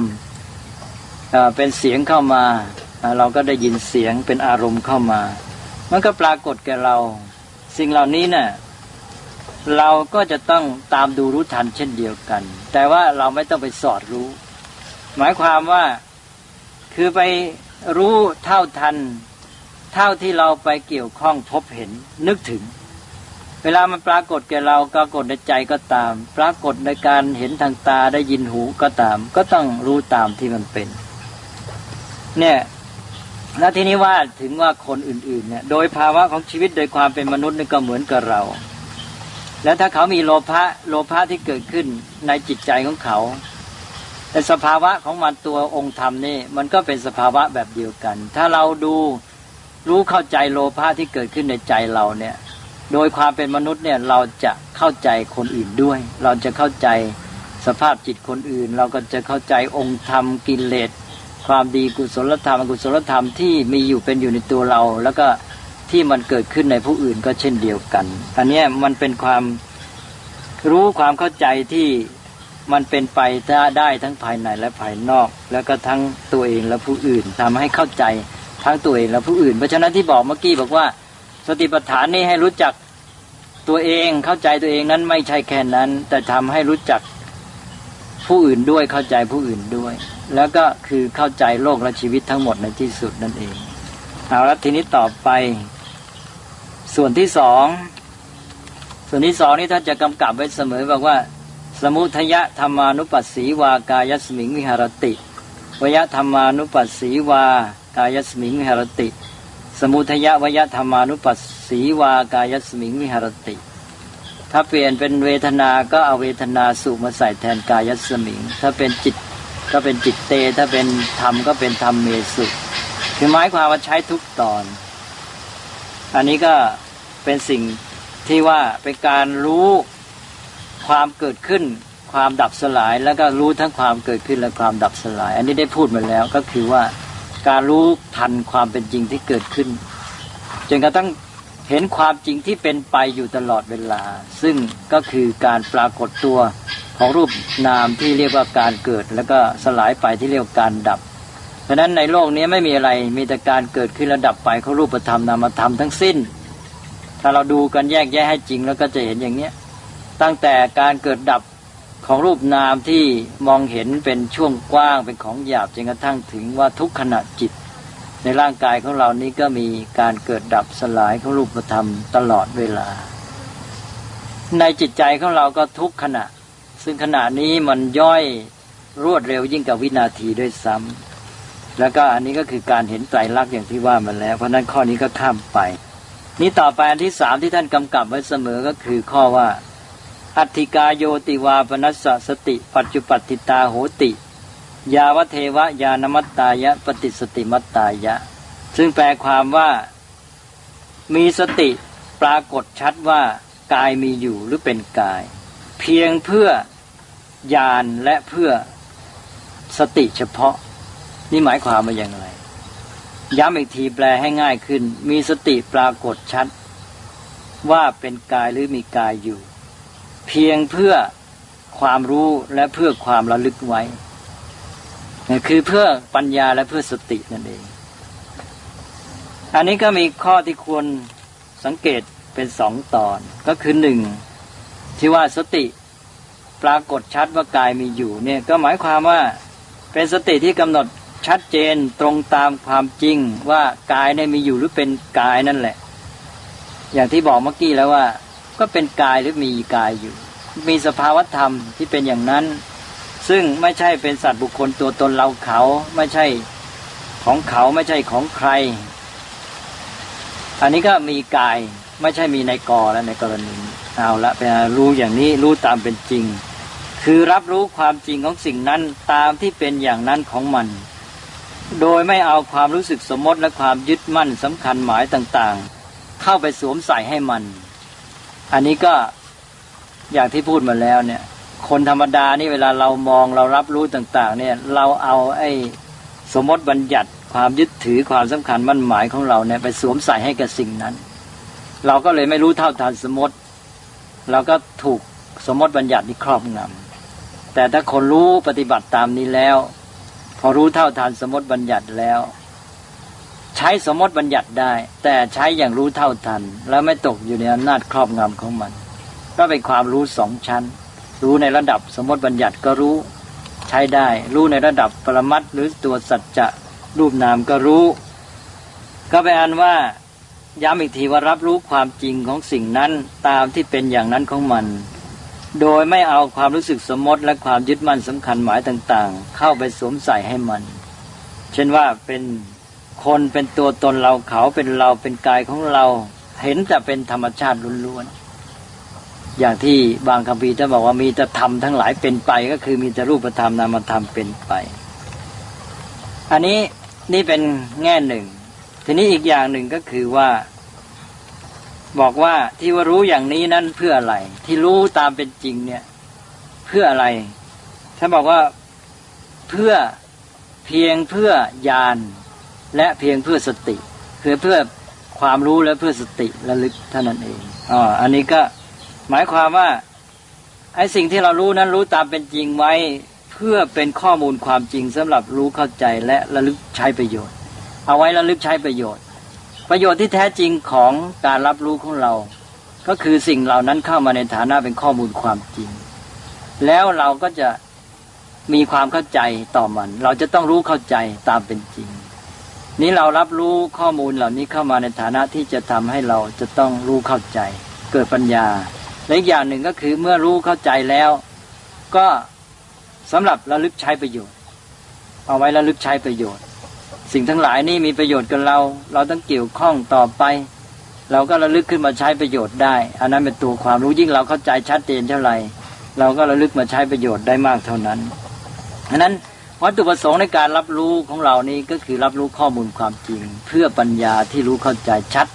เป็นเสียงเข้ามาเราก็ได้ยินเสียงเป็นอารมณ์เข้ามามันก็ปรากฏแก่เราสิ่งเหล่านี้น่ะเราก็จะต้องตามดูรู้ทันเช่นเดียวกันแต่ว่าเราไม่ต้องไปสอดรู้หมายความว่าคือไปรู้เท่าทันเท่าที่เราไปเกี่ยวข้องพบเห็นนึกถึง เวลามันปรากฏแก่เราปรากฏในใจก็ตามปรากฏในการเห็นทางตาได้ยินหูก็ตามก็ต้องรู้ตามที่มันเป็นเนี่ยแล้วทีนี้ว่าถึงว่าคนอื่นๆเนี่ยโดยภาวะของชีวิตโดยความเป็นมนุษย์นี่ก็เหมือนกับเราแล้วถ้าเขามีโลภะที่เกิดขึ้นในจิตใจของเขาแต่สภาวะของมันตัวองค์ธรรมนี่มันก็เป็นสภาวะแบบเดียวกันถ้าเราดูรู้เข้าใจโลภะที่เกิดขึ้นในใจเราเนี่ยโดยความเป็นมนุษย์เนี่ยเราจะเข้าใจคนอื่นด้วยเราจะเข้าใจสภาพจิตคนอื่นเราก็จะเข้าใจองค์ธรรมกิเลสความดีกุศลธรรมอกุศลธรรมที่มีอยู่เป็นอยู่ในตัวเราแล้วก็ที่มันเกิดขึ้นในผู้อื่นก็เช่นเดียวกันอันนี้มันเป็นความรู้ความเข้าใจที่มันเป็นไปได้ทั้งภายในและภายนอกแล้วก็ทั้งตัวเองและผู้อื่นทำให้เข้าใจทั้งตัวเองและผู้อื่นเพราะฉะนั้นที่บอกเมื่อกี้บอกว่าสติปัฏฐานนี่ให้รู้จักตัวเองเข้าใจตัวเองนั้นไม่ใช่แค่นั้นแต่ทำให้รู้จักผู้อื่นด้วยเข้าใจผู้อื่นด้วยแล้วก็คือเข้าใจโลกและชีวิตทั้งหมดในที่สุดนั่นเองเอาละทีนี้ต่อไปส่วนที่สองนี่ท่านจะกำกับไว้เสมอบอกว่าสมุทัยธรรมานุปัสสีวากายสมิงวิหารติวยธรรมานุปัสสีวากายสมิงวิหารติสมุทัยวยธรรมานุปัสสีวากายสมิงวิหารติถ้าเปลี่ยนเป็นเวทนาก็เอาเวทนาสุมาใส่แทนกายสมิงถ้าเป็นจิตก็เป็นจิตเตถ้าเป็นธรรมก็เป็นธรรมเมสุคือหมายความว่าใช้ทุกตอนอันนี้ก็เป็นสิ่งที่ว่าเป็นการรู้ความเกิดขึ้นความดับสลายแล้วก็รู้ทั้งความเกิดขึ้นและความดับสลายอันนี้ได้พูดมาแล้วก็คือว่าการรู้ทันความเป็นจริงที่เกิดขึ้นจนกระทั่งเห็นความจริงที่เป็นไปอยู่ตลอดเวลาซึ่งก็คือการปรากฏตัวของรูปนามที่เรียกว่าการเกิดแล้วก็สลายไปที่เรียกว่าการดับเพราะฉะนั้นในโลกนี้ไม่มีอะไรมีแต่การเกิดขึ้นและดับไปของรูปธรรมนามธรรมทั้งสิ้นถ้าเราดูกันแยกแยะให้จริงแล้วก็จะเห็นอย่างนี้ตั้งแต่การเกิดดับของรูปนามที่มองเห็นเป็นช่วงกว้างเป็นของหยาบจนกระทั่งถึงว่าทุกขณะจิตในร่างกายของเรานี้ก็มีการเกิดดับสลายของรูปธรรมตลอดเวลาในจิตใจของเราก็ทุกขณะซึ่งขณะนี้มันย่อยรวดเร็วยิ่งกว่าวินาทีด้วยซ้ำแล้วก็อันนี้ก็คือการเห็นไตรลักษณ์อย่างที่ว่ามาแล้วเพราะนั้นข้อนี้ก็ข้ามไปนี่ต่อไปอันที่สามที่ท่านกำกับไว้เสมอก็คือข้อว่าอัตถิกาโยติวาปนัสสะสติปัจจุปัตติตาโหติยาวเทวะยานมัตตายะปฏิสติมัตตายะซึ่งแปลความว่ามีสติปรากฏชัดว่ากายมีอยู่หรือเป็นกายเพียงเพื่อญาณและเพื่อสติเฉพาะนี่หมายความว่าอย่างไรย้ำอีกทีแปลให้ง่ายขึ้นมีสติปรากฏชัดว่าเป็นกายหรือมีกายอยู่เพียงเพื่อความรู้และเพื่อความระลึกไว้คือเพื่อปัญญาและเพื่อสตินั่นเองอันนี้ก็มีข้อที่ควรสังเกตเป็นสองตอนก็คือหนึ่งที่ว่าสติปรากฏชัดว่ากายมีอยู่เนี่ยก็หมายความว่าเป็นสติที่กำหนดชัดเจนตรงตามความจริงว่ากายเนี่ยมีอยู่หรือเป็นกายนั่นแหละอย่างที่บอกเมื่อกี้แล้วว่าก็เป็นกายหรือมีกายอยู่มีสภาวธรรมที่เป็นอย่างนั้นซึ่งไม่ใช่เป็นสัตว์บุคคลตัวตนเราเขาไม่ใช่ของเขาไม่ใช่ของใครอันนี้ก็มีกายไม่ใช่มีในกอแล้วในกรณีเอาละไปรู้อย่างนี้รู้ตามเป็นจริงคือรับรู้ความจริงของสิ่งนั้นตามที่เป็นอย่างนั้นของมันโดยไม่เอาความรู้สึกสมมติและความยึดมั่นสำคัญหมายต่างๆเข้าไปสวมใส่ให้มันอันนี้ก็อย่างที่พูดมาแล้วเนี่ยคนธรรมดานี่เวลาเรามองเรารับรู้ต่างๆเนี่ยเราเอาไอ้สมมติบัญญัติความยึดถือความสำคัญมั่นหมายของเราเนี่ยไปสวมใส่ให้กับสิ่งนั้นเราก็เลยไม่รู้เท่าทันสมมติเราก็ถูกสมมติบัญญัตินี้ครอบงำแต่ถ้าคนรู้ปฏิบัติตามนี้แล้วพอรู้เท่าทันสมมติบัญญัติแล้วใช้สมมติบัญญัติได้แต่ใช้อย่างรู้เท่าทันแล้วไม่ตกอยู่ในอำนาจครอบงำของมันก็เป็นความรู้สองชั้นรู้ในระดับสมมติบัญญัติก็รู้ใช้ได้รู้ในระดับปรมัตถ์หรือตัวสัจจะรูปนามก็รู้ก็เป็นอันว่า ย้ำอีกทีว่ารับรู้ความจริงของสิ่งนั้นตามที่เป็นอย่างนั้นของมันโดยไม่เอาความรู้สึกสมมติและความยึดมั่นสำคัญหมายต่างๆเข้าไปสวมใส่ให้มันเช่นว่าเป็นคนเป็นตัวตนเราเขาเป็นเราเป็นกายของเราเห็นแต่เป็นธรรมชาติล้วนๆอย่างที่บางคัมภีร์ท่านบอกว่ามีแต่ธรรมทั้งหลายเป็นไปก็คือมีแต่รูปธรรมนามธรรมเป็นไปอันนี้นี่เป็นแง่หนึ่งทีนี้อีกอย่างหนึ่งก็คือว่าบอกว่าที่ว่ารู้อย่างนี้นั้นเพื่ออะไรที่รู้ตามเป็นจริงเนี่ยเพื่ออะไรท่านบอกว่าเพื่อเพียงเพื่อญาณและเพียงเพื่อสติเพื่อความรู้และเพื่อสติระลึกเท่านั้นเองอันนี้ก็หมายความว่าไอ้สิ่งที่เรารู้นั้นรู้ตามเป็นจริงไว้เพื่อเป็นข้อมูลความจริงสำหรับรู้เข้าใจและระลึกใช้ประโยชน์เอาไว้ระลึกใช้ประโยชน์ที่แท้จริงของการรับรู้ของเราก็คือสิ่งเหล่านั้นเข้ามาในฐานะเป็นข้อมูลความจริงแล้วเราก็จะมีความเข้าใจต่อมันเราจะต้องรู้เข้าใจตามเป็นจริงนี้เรารับรู้ข้อมูลเหล่านี้เข้ามาในฐานะที่จะทำให้เราจะต้องรู้เข้าใจเกิดปัญญาและอีกอย่างหนึ่งก็คือเมื่อรู้เข้าใจแล้วก็สำหรับระลึกใช้ประโยชน์เอาไว้ระลึกใช้ประโยชน์สิ่งทั้งหลายนี่มีประโยชน์กับเราต้องเกี่ยวข้องต่อไปเราก็ระลึกขึ้นมาใช้ประโยชน์ได้อันนั้นเป็นตัวความรู้ยิ่งเราเข้าใจชัดเจนเท่าไหร่เราก็ระลึกมาใช้ประโยชน์ได้มากเท่านั้นฉะนั้นวัตถุประสงค์ในการรับรู้ของเรานี้ก็คือรับรู้ข้อมูลความจริงเพื่อปัญญาที่รู้เข้าใจชัด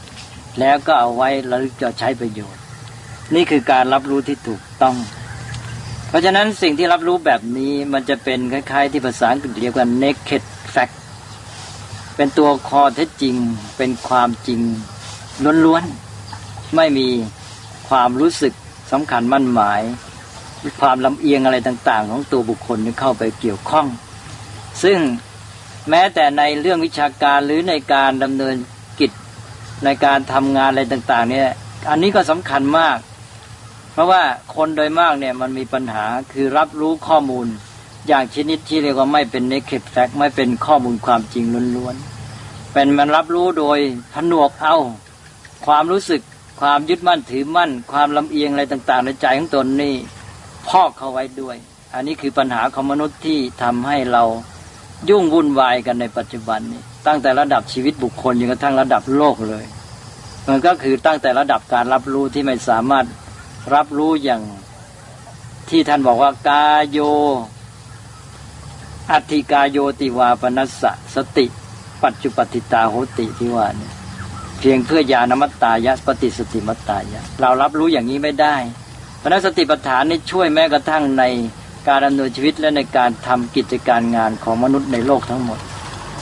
แล้วก็เอาไว้ระลึกจะใช้ประโยชน์นี่คือการรับรู้ที่ถูกต้องเพราะฉะนั้นสิ่งที่รับรู้แบบนี้มันจะเป็นคล้ายๆที่ภาษาอังกฤษเรียกว่า naked fact เป็นตัวคอเท็จจริงเป็นความจริงล้วนๆไม่มีความรู้สึกสำคัญมั่นหมายความลำเอียงอะไรต่างๆของตัวบุคคลที่เข้าไปเกี่ยวข้องซึ่งแม้แต่ในเรื่องวิชาการหรือในการดำเนินกิจในการทำงานอะไรต่างๆเนี่ยอันนี้ก็สำคัญมากเพราะว่าคนโดยมากเนี่ยมันมีปัญหาคือรับรู้ข้อมูลอย่างชนิดที่เรียกว่าไม่เป็น naked fact ไม่เป็นข้อมูลความจริงล้วนๆเป็นมันรับรู้โดยผนวกเอาความรู้สึกความยึดมั่นถือมั่นความลำเอียงอะไรต่างๆในใจของตนนี่พอกเข้าไว้ด้วยอันนี้คือปัญหาของมนุษย์ที่ทำให้เรายุ่งวุ่นวายกันในปัจจุบันนี้ตั้งแต่ระดับชีวิตบุคคลจนกระทั่งระดับโลกเลยมันก็คือตั้งแต่ระดับการรับรู้ที่ไม่สามารถรับรู้อย่างที่ท่านบอกว่ากายโยอัตถิกายโยติวาปนัสสะสติปัจจุปฏิตาโหติที่ว่านี่เพียงเพื่อญาณมัตตายะปฏิสติมัตตายะเรารับรู้อย่างนี้ไม่ได้เพราะนั้นสติปัฏฐานนี่ช่วยแม้กระทั่งในการดำเนินชีวิตและในการทำกิจการงานของมนุษย์ในโลกทั้งหมด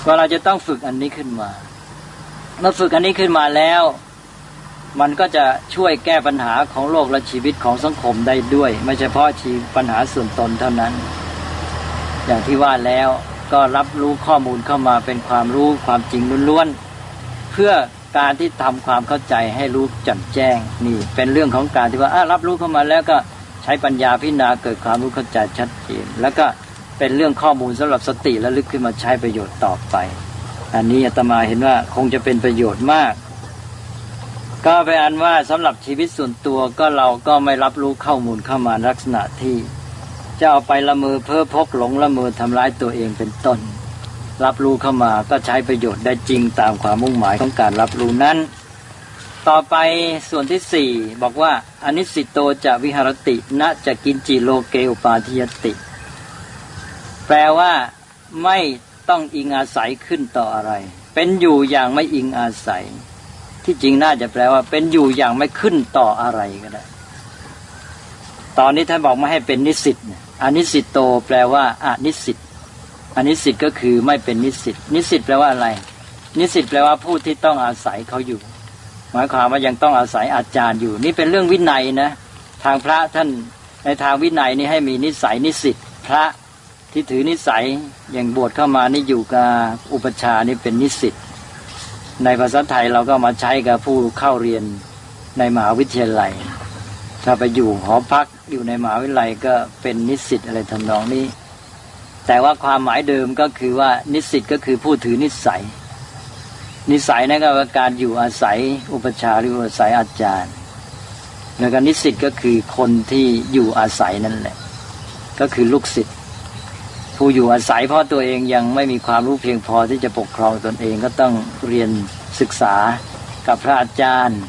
ว่าเราจะต้องฝึกอันนี้ขึ้นมาเมื่อฝึกอันนี้ขึ้นมาแล้วมันก็จะช่วยแก้ปัญหาของโลกและชีวิตของสังคมได้ด้วยไม่เฉพาะปัญหาส่วนตนเท่านั้นอย่างที่ว่าแล้วก็รับรู้ข้อมูลเข้ามาเป็นความรู้ความจริงล้วนๆเพื่อการที่ทำความเข้าใจให้รู้แจ่มแจ้งนี่เป็นเรื่องของการที่ว่ารับรู้เข้ามาแล้วก็ใช้ปัญญาพิจารณาเกิดความรู้เข้าใจชัดเจนแล้วก็เป็นเรื่องข้อมูลสำหรับสติระลึกขึ้นมาใช้ประโยชน์ต่อไปอันนี้อาตมาเห็นว่าคงจะเป็นประโยชน์มากก็เป็นอันว่าสำหรับชีวิตส่วนตัวก็เราก็ไม่รับรู้ข้อมูลเข้ามาลักษณะที่จะเอาไปละเมอเพ้อพกหลงละเมอทำร้ายตัวเองเป็นต้นรับรู้เข้ามาก็ใช้ประโยชน์ได้จริงตามความมุ่งหมายของการรับรู้นั้นต่อไปส่วนที่4บอกว่าอนิสสิโตจะวิหรติณจะกินจิโลเกอุปาทิยติแปลว่าไม่ต้องอิงอาศัยขึ้นต่ออะไรเป็นอยู่อย่างไม่อิงอาศัยที่จริงน่าจะแปลว่าเป็นอยู่อย่างไม่ขึ้นต่ออะไรก็ได้ตอนนี้ท่านบอกไม่ให้เป็นนิสิตอนิสสิโตแปลว่าอนิสสิตอนิสสิตก็คือไม่เป็นนิสิตนิสิตแปลว่าอะไรนิสิตแปลว่าผู้ที่ต้องอาศัยเขาอยู่หมายความว่ายังต้องอาศัยอาจารย์อยู่นี่เป็นเรื่องวินัยนะทางพระท่านในทางวินัยนี่ให้มีนิสัยนิสิตพระที่ถือนิสัยอย่างบวชเข้ามานี่อยู่กับอุปัชฌาย์นี่เป็นนิสิตในภาษาไทยเราก็มาใช้กับผู้เข้าเรียนในมหาวิทยาลัยถ้าไปอยู่หอพักอยู่ในมหาวิทยาลัยก็เป็นนิสิตอะไรทำนองนี้แต่ว่าความหมายเดิมก็คือว่านิสิตก็คือผู้ถือนิสัย นิสัยนั่นก็คือการอยู่อาศัยอุปชฌาย์หรืออาศัยอาจารย์แล้วก็นิสิตก็คือคนที่อยู่อาศัยนั่นแหละก็คือลูกศิษย์ผู้อยู่อาศัยเพราะตัวเองยังไม่มีความรู้เพียงพอที่จะปกครองตนเองก็ต้องเรียนศึกษากับพระอาจารย์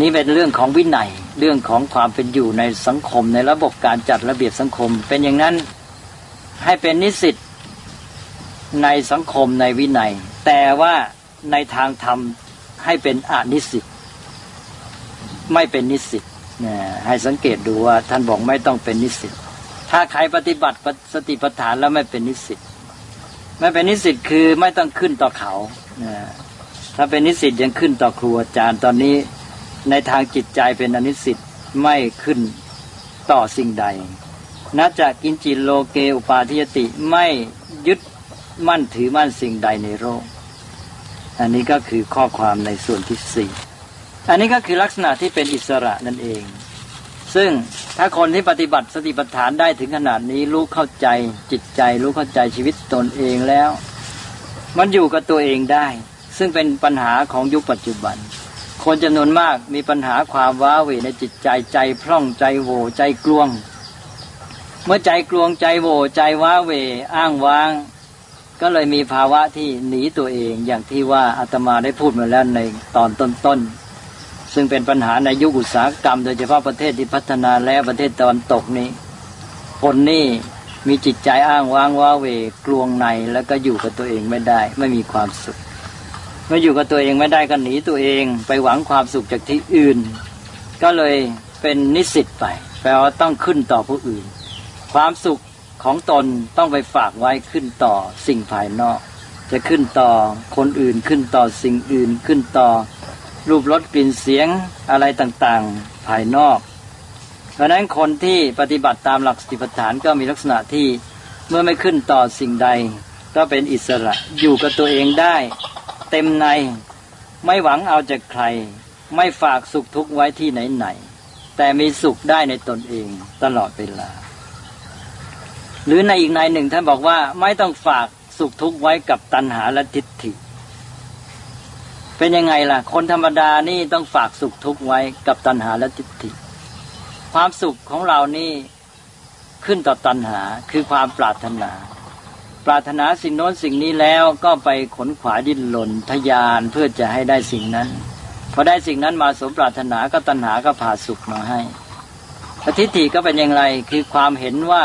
นี่เป็นเรื่องของวินัยเรื่องของความเป็นอยู่ในสังคมในระบบการจัดระเบียบสังคมเป็นอย่างนั้นให้เป็นนิสิตในสังคมในวินัยแต่ว่าในทางธรรมให้เป็นอนิสิตไม่เป็นนิสิตให้สังเกตดูว่าท่านบอกไม่ต้องเป็นนิสิตถ้าใครปฏิบัติสติปัฏฐานแล้วไม่เป็นนิสิตไม่เป็นนิสิตคือไม่ต้องขึ้นต่อเขาถ้าเป็นนิสิตยังขึ้นต่อครูอาจารย์ตอนนี้ในทางจิตใจเป็นอนิสิตไม่ขึ้นต่อสิ่งใดนะจะกินจิโลเกอุปาทิยติไม่ยึดมั่นถือมั่นสิ่งใดในโลกอันนี้ก็คือข้อความในส่วนที่สี่อันนี้ก็คือลักษณะที่เป็นอิสระนั่นเองซึ่งถ้าคนที่ปฏิบัติสติปัฏฐานได้ถึงขนาดนี้รู้เข้าใจจิตใจรู้เข้าใจชีวิตตนเองแล้วมันอยู่กับตัวเองได้ซึ่งเป็นปัญหาของยุคปัจจุบันคนจำนวนมากมีปัญหาความว้าเหวในจิตใจใจพร่องใจโหวใจกลวงเมื่อใจกลวงใจโหวใจว้าเหวอ้างว้างก็เลยมีภาวะที่หนีตัวเองอย่างที่ว่าอาตมาได้พูดมาแล้วในตอนต้นซึ่งเป็นปัญหาในยุคอุตสาหกรรมโดยเฉพาะประเทศที่พัฒนาแล้วประเทศตะวันตกนี้คนนี่มีจิตใจอ้างว้างว้าเหวกลวงในแล้วก็อยู่กับตัวเองไม่ได้ไม่มีความสุขเมื่ออยู่กับตัวเองไม่ได้ก็หนีตัวเองไปหวังความสุขจากที่อื่นก็เลยเป็นนิสิตไปแปลว่าต้องขึ้นต่อผู้อื่นความสุขของตนต้องไปฝากไว้ขึ้นต่อสิ่งภายนอกจะขึ้นต่อคนอื่นขึ้นต่อสิ่งอื่นขึ้นต่อรูปรสกลิ่นเสียงอะไรต่างๆภายนอกเพราะนั้นคนที่ปฏิบัติตามหลักสติปัฏฐานก็มีลักษณะที่เมื่อไม่ขึ้นต่อสิ่งใดก็เป็นอิสระอยู่กับตัวเองได้เต็มในไม่หวังเอาจากใครไม่ฝากสุขทุกข์ไว้ที่ไหนๆแต่มีสุขได้ในตนเองตลอดเวลาหรือในอีกในหนึ่งท่านบอกว่าไม่ต้องฝากสุขทุกข์ไว้กับตัณหาและทิฏฐิเป็นยังไงล่ะคนธรรมดานี่ต้องฝากสุขทุกข์ไว้กับตัณหาและทิฏฐิความสุขของเรานี่ขึ้นต่อตัณหาคือความปรารถนาสิ่งโน้นสิ่งนี้แล้วก็ไปขนขวายดิ้นรนทยานเพื่อจะให้ได้สิ่งนั้นพอได้สิ่งนั้นมาสมปรารถนาก็ตัณหาก็พาสุขมาให้ทิฏฐิก็เป็นอย่างไรคือความเห็นว่า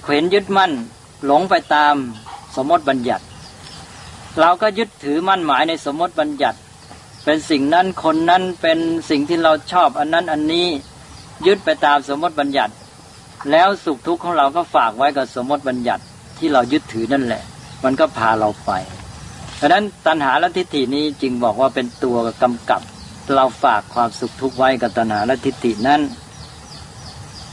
เขวนยึดมั่นหลงไปตามสมมติบัญญัติเราก็ยึดถือมั่นหมายในสมมติบัญญัติเป็นสิ่งนั้นคนนั้นเป็นสิ่งที่เราชอบอันนั้นอันนี้ยึดไปตามสมมติบัญญัติแล้วสุขทุกข์ของเราก็ฝากไว้กับสมมติบัญญัติที่เรายึดถือนั่นแหละมันก็พาเราไปเพราะฉะนั้นตัณหาและทิฏฐินี้จึงบอกว่าเป็นตัวกำกับเราฝากความสุขทุกข์ไว้กับตัณหาและทิฏฐินั้น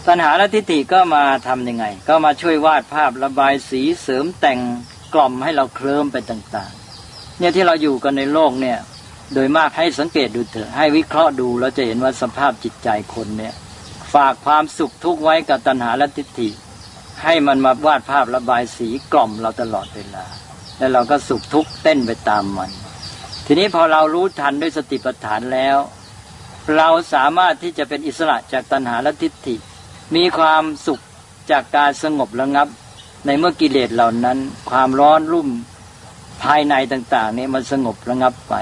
ตัณหาและทิฏฐิก็มาทำยังไงก็มาช่วยวาดภาพระบายสีเสริมแต่งกล่อมให้เราเคลิ้มไปต่างๆเนี่ยที่เราอยู่กันในโลกเนี่ยโดยมากให้สังเกตดูเถอะให้วิเคราะห์ดูแล้วจะเห็นว่าสภาพจิตใจคนเนี่ยฝากความสุขทุกข์ไว้กับตัณหาและทิฏฐิให้มันมาวาดภาพระบายสีกล่อมเราตลอดเวลาแล้วเราก็สุขทุกข์เต้นไปตามมันทีนี้พอเรารู้ทันด้วยสติปัฏฐานแล้วเราสามารถที่จะเป็นอิสระจากตัณหาและทิฏฐิมีความสุขจากการสงบระงับในเมื่อกิเลสเหล่านั้นความร้อนรุ่มภายในต่างๆนี้มันสงบระงับไป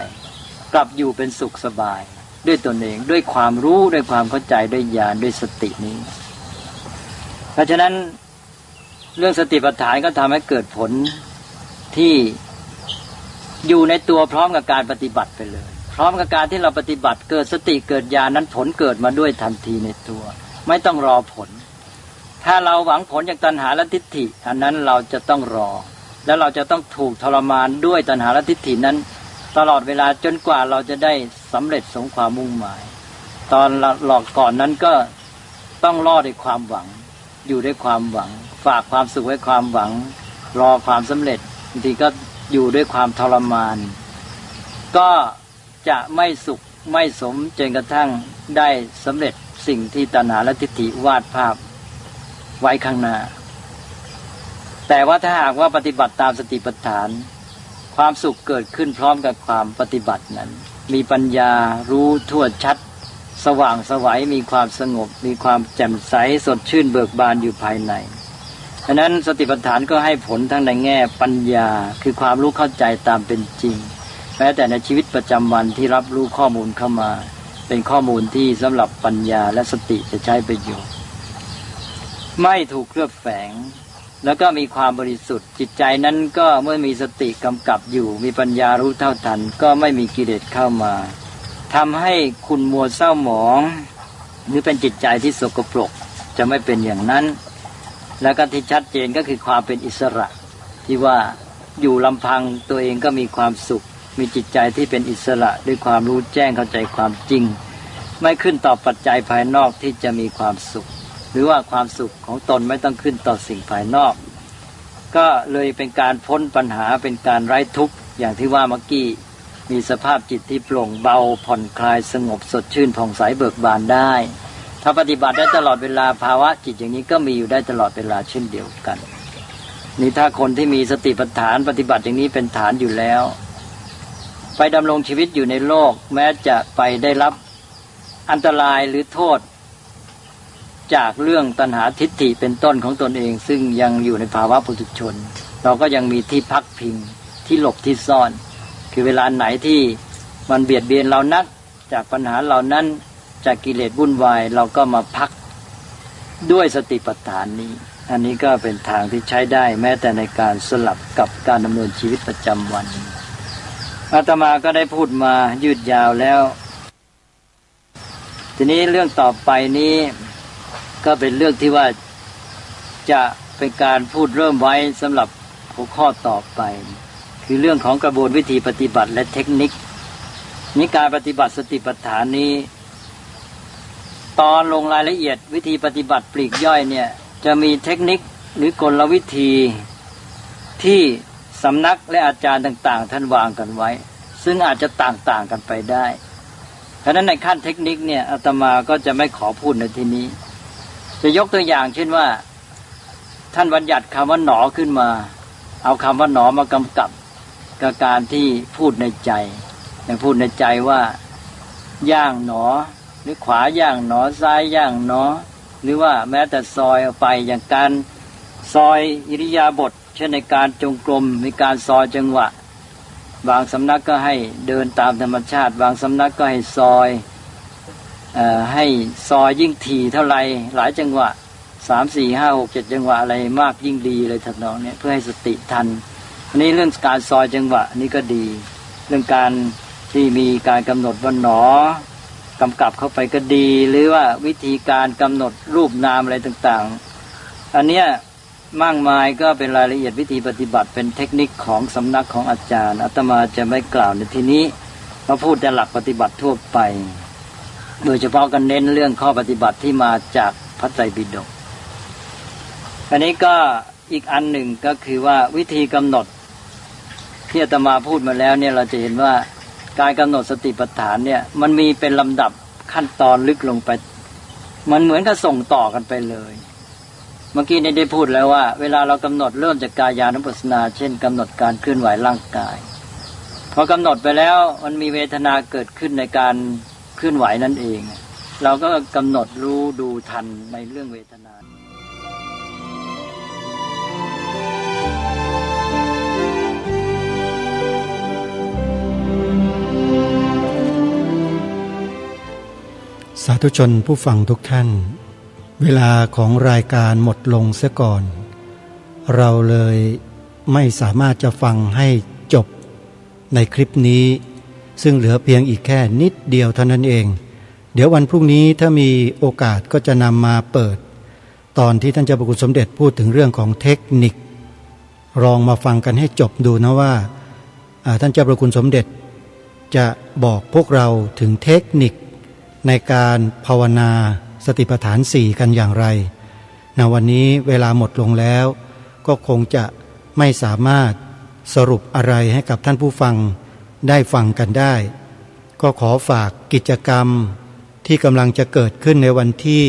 กลับอยู่เป็นสุขสบายด้วยตนเองด้วยความรู้ด้วยความเข้าใจด้วยญาณด้วยสตินี้เพราะฉะนั้นเรื่องสติปัฏฐานก็ทำให้เกิดผลที่อยู่ในตัวพร้อมกับการปฏิบัติไปเลยพร้อมกับการที่เราปฏิบัติเกิดสติเกิดญาณนั้นผลเกิดมาด้วยทันทีในตัวไม่ต้องรอผลถ้าเราหวังผลจากตัณหาและทิฏฐิอันนั้นเราจะต้องรอแล้วเราจะต้องถูกทรมานด้วยตัณหาและทิฏฐินั้นตลอดเวลาจนกว่าเราจะได้สำเร็จสมความมุ่งหมายตอนหลอกก่อนนั้นก็ต้องรอด้วยความหวังอยู่ด้วยความหวังฝากความสุขไว้ความหวังรอความสำเร็จบางทีก็อยู่ด้วยความทรมานก็จะไม่สุขไม่สมจนกระทั่งได้สำเร็จสิ่งที่ตัณหาและทิฏฐิวาดภาพไว้ข้างหน้าแต่ว่าถ้าหากว่าปฏิบัติตามสติปัฏฐานค ความสุขเกิดขึ้นพร้อมกับความปฏิบัตินั้นมีปัญญารู้ทั่วชัดสว่างไสวมีความสงบมีความแจ่มใสสดชื่นเบิกบานอยู่ภายในฉะนั้นสติปัฏฐานก็ให้ผลทั้งในแง่ปัญญาคือความรู้เข้าใจตามเป็นจริงแม้แต่ในชีวิตประจำวันที่รับรู้ข้อมูลเข้ามาเป็นข้อมูลที่สำหรับปัญญาและสติจะใช้ประโยชน์ไม่ถูกเคลือบแฝงแล้วก็มีความบริสุทธิ์จิตใจนั้นก็เมื่อมีสติกำกับอยู่มีปัญญารู้เท่าทันก็ไม่มีกิเลสเข้ามาทำให้ขุ่นมัวเศร้าหมองหรือเป็นจิตใจที่สกปรกจะไม่เป็นอย่างนั้นแล้วก็ที่ชัดเจนก็คือความเป็นอิสระที่ว่าอยู่ลำพังตัวเองก็มีความสุขมีจิตใจที่เป็นอิสระด้วยความรู้แจ้งเข้าใจความจริงไม่ขึ้นต่อปัจจัยภายนอกที่จะมีความสุขหรือว่าความสุขของตนไม่ต้องขึ้นต่อสิ่งภายนอกก็เลยเป็นการพ้นปัญหาเป็นการไร้ทุกข์อย่างที่ว่าเมื่อกี้มีสภาพจิตที่โปร่งเบาผ่อนคลายสงบสดชื่นผ่องใสเบิกบานได้ถ้าปฏิบัติได้ตลอดเวลาภาวะจิตอย่างนี้ก็มีอยู่ได้ตลอดเวลาเช่นเดียวกันนี่ถ้าคนที่มีสติปัฏฐานปฏิบัติอย่างนี้เป็นฐานอยู่แล้วไปดำรงชีวิตอยู่ในโลกแม้จะไปได้รับอันตรายหรือโทษจากเรื่องตัณหาทิฏฐิเป็นต้นของตนเองซึ่งยังอยู่ในภาวะปุถุชนเราก็ยังมีที่พักพิงที่หลบที่ซ่อนคือเวลาไหนที่มันเบียดเบียนเรานักจากปัญหาเหล่านั้นจากกิเลสวุ่นวายเราก็มาพักด้วยสติปัฏฐานนี้อันนี้ก็เป็นทางที่ใช้ได้แม้แต่ในการสลับกับการดำเนินชีวิตประจำวันอาตมาก็ได้พูดมายืดยาวแล้วทีนี้เรื่องต่อไปนี้ก็เป็นเรื่องที่ว่าจะเป็นการพูดเริ่มไว้สำหรับหัวข้อต่อไปคือเรื่องของกระบวนวิธีปฏิบัติและเทคนิคนี้การปฏิบัติสติปัฏฐานนี้ตอนลงรายละเอียดวิธีปฏิบัติปลีกย่อยเนี่ยจะมีเทคนิคหรือกลวิธีที่สำนักและอาจารย์ต่างๆท่านวางกันไว้ซึ่งอาจจะต่างๆกันไปได้เพราะฉะนั้นในขั้นเทคนิคเนี่ยอาตมาก็จะไม่ขอพูดในที่นี้จะยกตัวอย่างเช่นว่าท่านบัญญัติคำว่าหนอขึ้นมาเอาคำว่าหนอมากำกับกับการที่พูดในใจอย่างพูดในใจว่าย่างหนอหรือขวาย่างหนอซ้ายย่างหนอหรือว่าแม้แต่ซอยออกไปอย่างการซอยอิริยาบถเช่นในการจงกรมมีการซอยจังหวะบางสำนักก็ให้เดินตามธรรมชาติบางสำนักก็ให้ซอยยิ่งถี่เท่าไรหลายจังหวะ3 4 5 6 7จังหวะอะไรมากยิ่งดีเลยทำนองนี้เพื่อให้สติทันอันนี้เรื่องการซอยจังหวะนี่ก็ดีเรื่องการที่มีการกำหนดว่าหนอกำกับเข้าไปก็ดีหรือว่าวิธีการกำหนดรูปนามอะไรต่างๆอันเนี้ยมากมายก็เป็นรายละเอียดวิธีปฏิบัติเป็นเทคนิคของสำนักของอาจารย์อาตมาจะไม่กล่าวในที่นี้มาพูดแต่หลักปฏิบัติทั่วไปโดยเฉพาะกันเน้นเรื่องข้อปฏิบัติที่มาจากพระไตรปิฎกอันนี้ก็อีกอันหนึ่งก็คือว่าวิธีกำหนดที่อาตมาพูดมาแล้วเนี่ยเราจะเห็นว่าการกำหนดสติปัฏฐานเนี่ยมันมีเป็นลำดับขั้นตอนลึกลงไปมันเหมือนกับส่งต่อกันไปเลยเมื่อกี้ได้พูดแล้วว่าเวลาเรากำหนดเริ่มจากกายานุปัสสนาเช่นกำหนดการเคลื่อนไหวร่างกายพอกำหนดไปแล้วมันมีเวทนาเกิดขึ้นในการเคลื่อนไหวนั่นเองเราก็กำหนดรู้ดูทันในเรื่องเวทนาสาธุชนผู้ฟังทุกท่านเวลาของรายการหมดลงเสียก่อนเราเลยไม่สามารถจะฟังให้จบในคลิปนี้ซึ่งเหลือเพียงอีกแค่นิดเดียวเท่านั้นเองเดี๋ยววันพรุ่งนี้ถ้ามีโอกาสก็จะนำมาเปิดตอนที่ท่านเจ้าพระคุณสมเด็จพูดถึงเรื่องของเทคนิคลองมาฟังกันให้จบดูนะว่าท่านเจ้าพระคุณสมเด็จจะบอกพวกเราถึงเทคนิคในการภาวนาสติปัฏฐาน4กันอย่างไรณวันนี้เวลาหมดลงแล้วก็คงจะไม่สามารถสรุปอะไรให้กับท่านผู้ฟังได้ฟังกันได้ก็ขอฝากกิจกรรมที่กำลังจะเกิดขึ้นในวันที่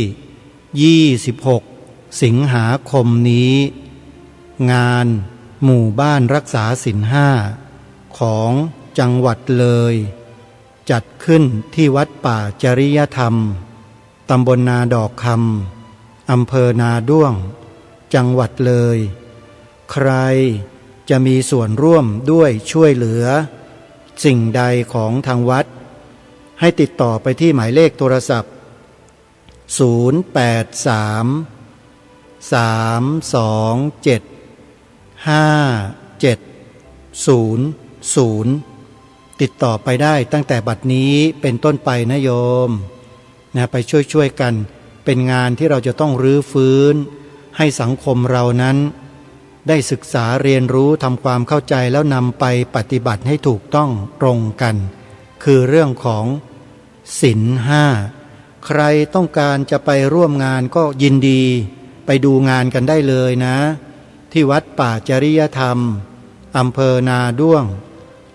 26สิงหาคมนี้งานหมู่บ้านรักษาศีล ของจังหวัดเลยจัดขึ้นที่วัดป่าจริยธรรมตำบลนาดอกคำอำเภอนาด้วงจังหวัดเลยใครจะมีส่วนร่วมด้วยช่วยเหลือสิ่งใดของทางวัดให้ติดต่อไปที่หมายเลขโทรศัพท์083-327-5700ติดต่อไปได้ตั้งแต่บัดนี้เป็นต้นไปนะโยมนะไปช่วยกันเป็นงานที่เราจะต้องรื้อฟื้นให้สังคมเรานั้นได้ศึกษาเรียนรู้ทำความเข้าใจแล้วนำไปปฏิบัติให้ถูกต้องตรงกันคือเรื่องของศีลห้าใครต้องการจะไปร่วมงานก็ยินดีไปดูงานกันได้เลยนะที่วัดป่าจริยธรรมอำเภอนาด้วง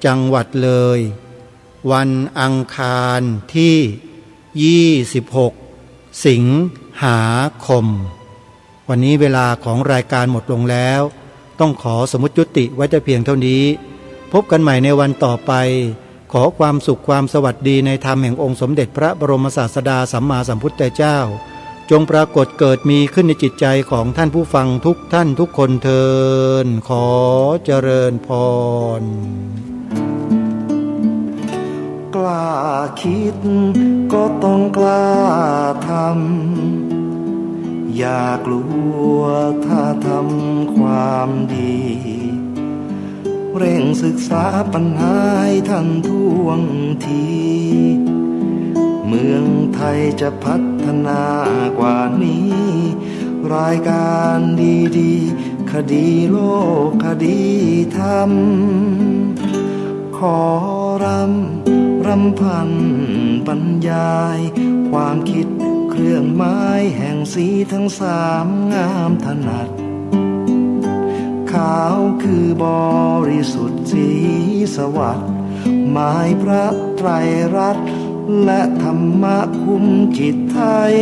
จังหวัดเลยวันอังคารที่26สิงหาคมวันนี้เวลาของรายการหมดลงแล้วต้องขอสมมุติยุติไว้แต่เพียงเท่านี้พบกันใหม่ในวันต่อไปขอความสุขความสวัสดีในธรรมแห่งองค์สมเด็จพระบรมศาสดาสัมมาสัมพุทธเจ้าจงปรากฏเกิดมีขึ้นในจิตใจของท่านผู้ฟังทุกท่านทุกคนเทินขอเจริญพรกล้าคิดก็ต้องกล้าทำอย่ากลัวถ้าทำความดีเร่งศึกษาปัญหาให้ทันท่วงทีเมืองไทยจะพัฒนากว่านี้รายการดีๆคดีโลกคดีธรรมขอรำพันบรรยายความคิดเครื่องหมายแห่งสีทั้งสามงามถนัดขาวคือบริสุทธิ์สีสวัสดิ์หมายพระไตรรัตน์และธรรมะคุ้มจิตไทย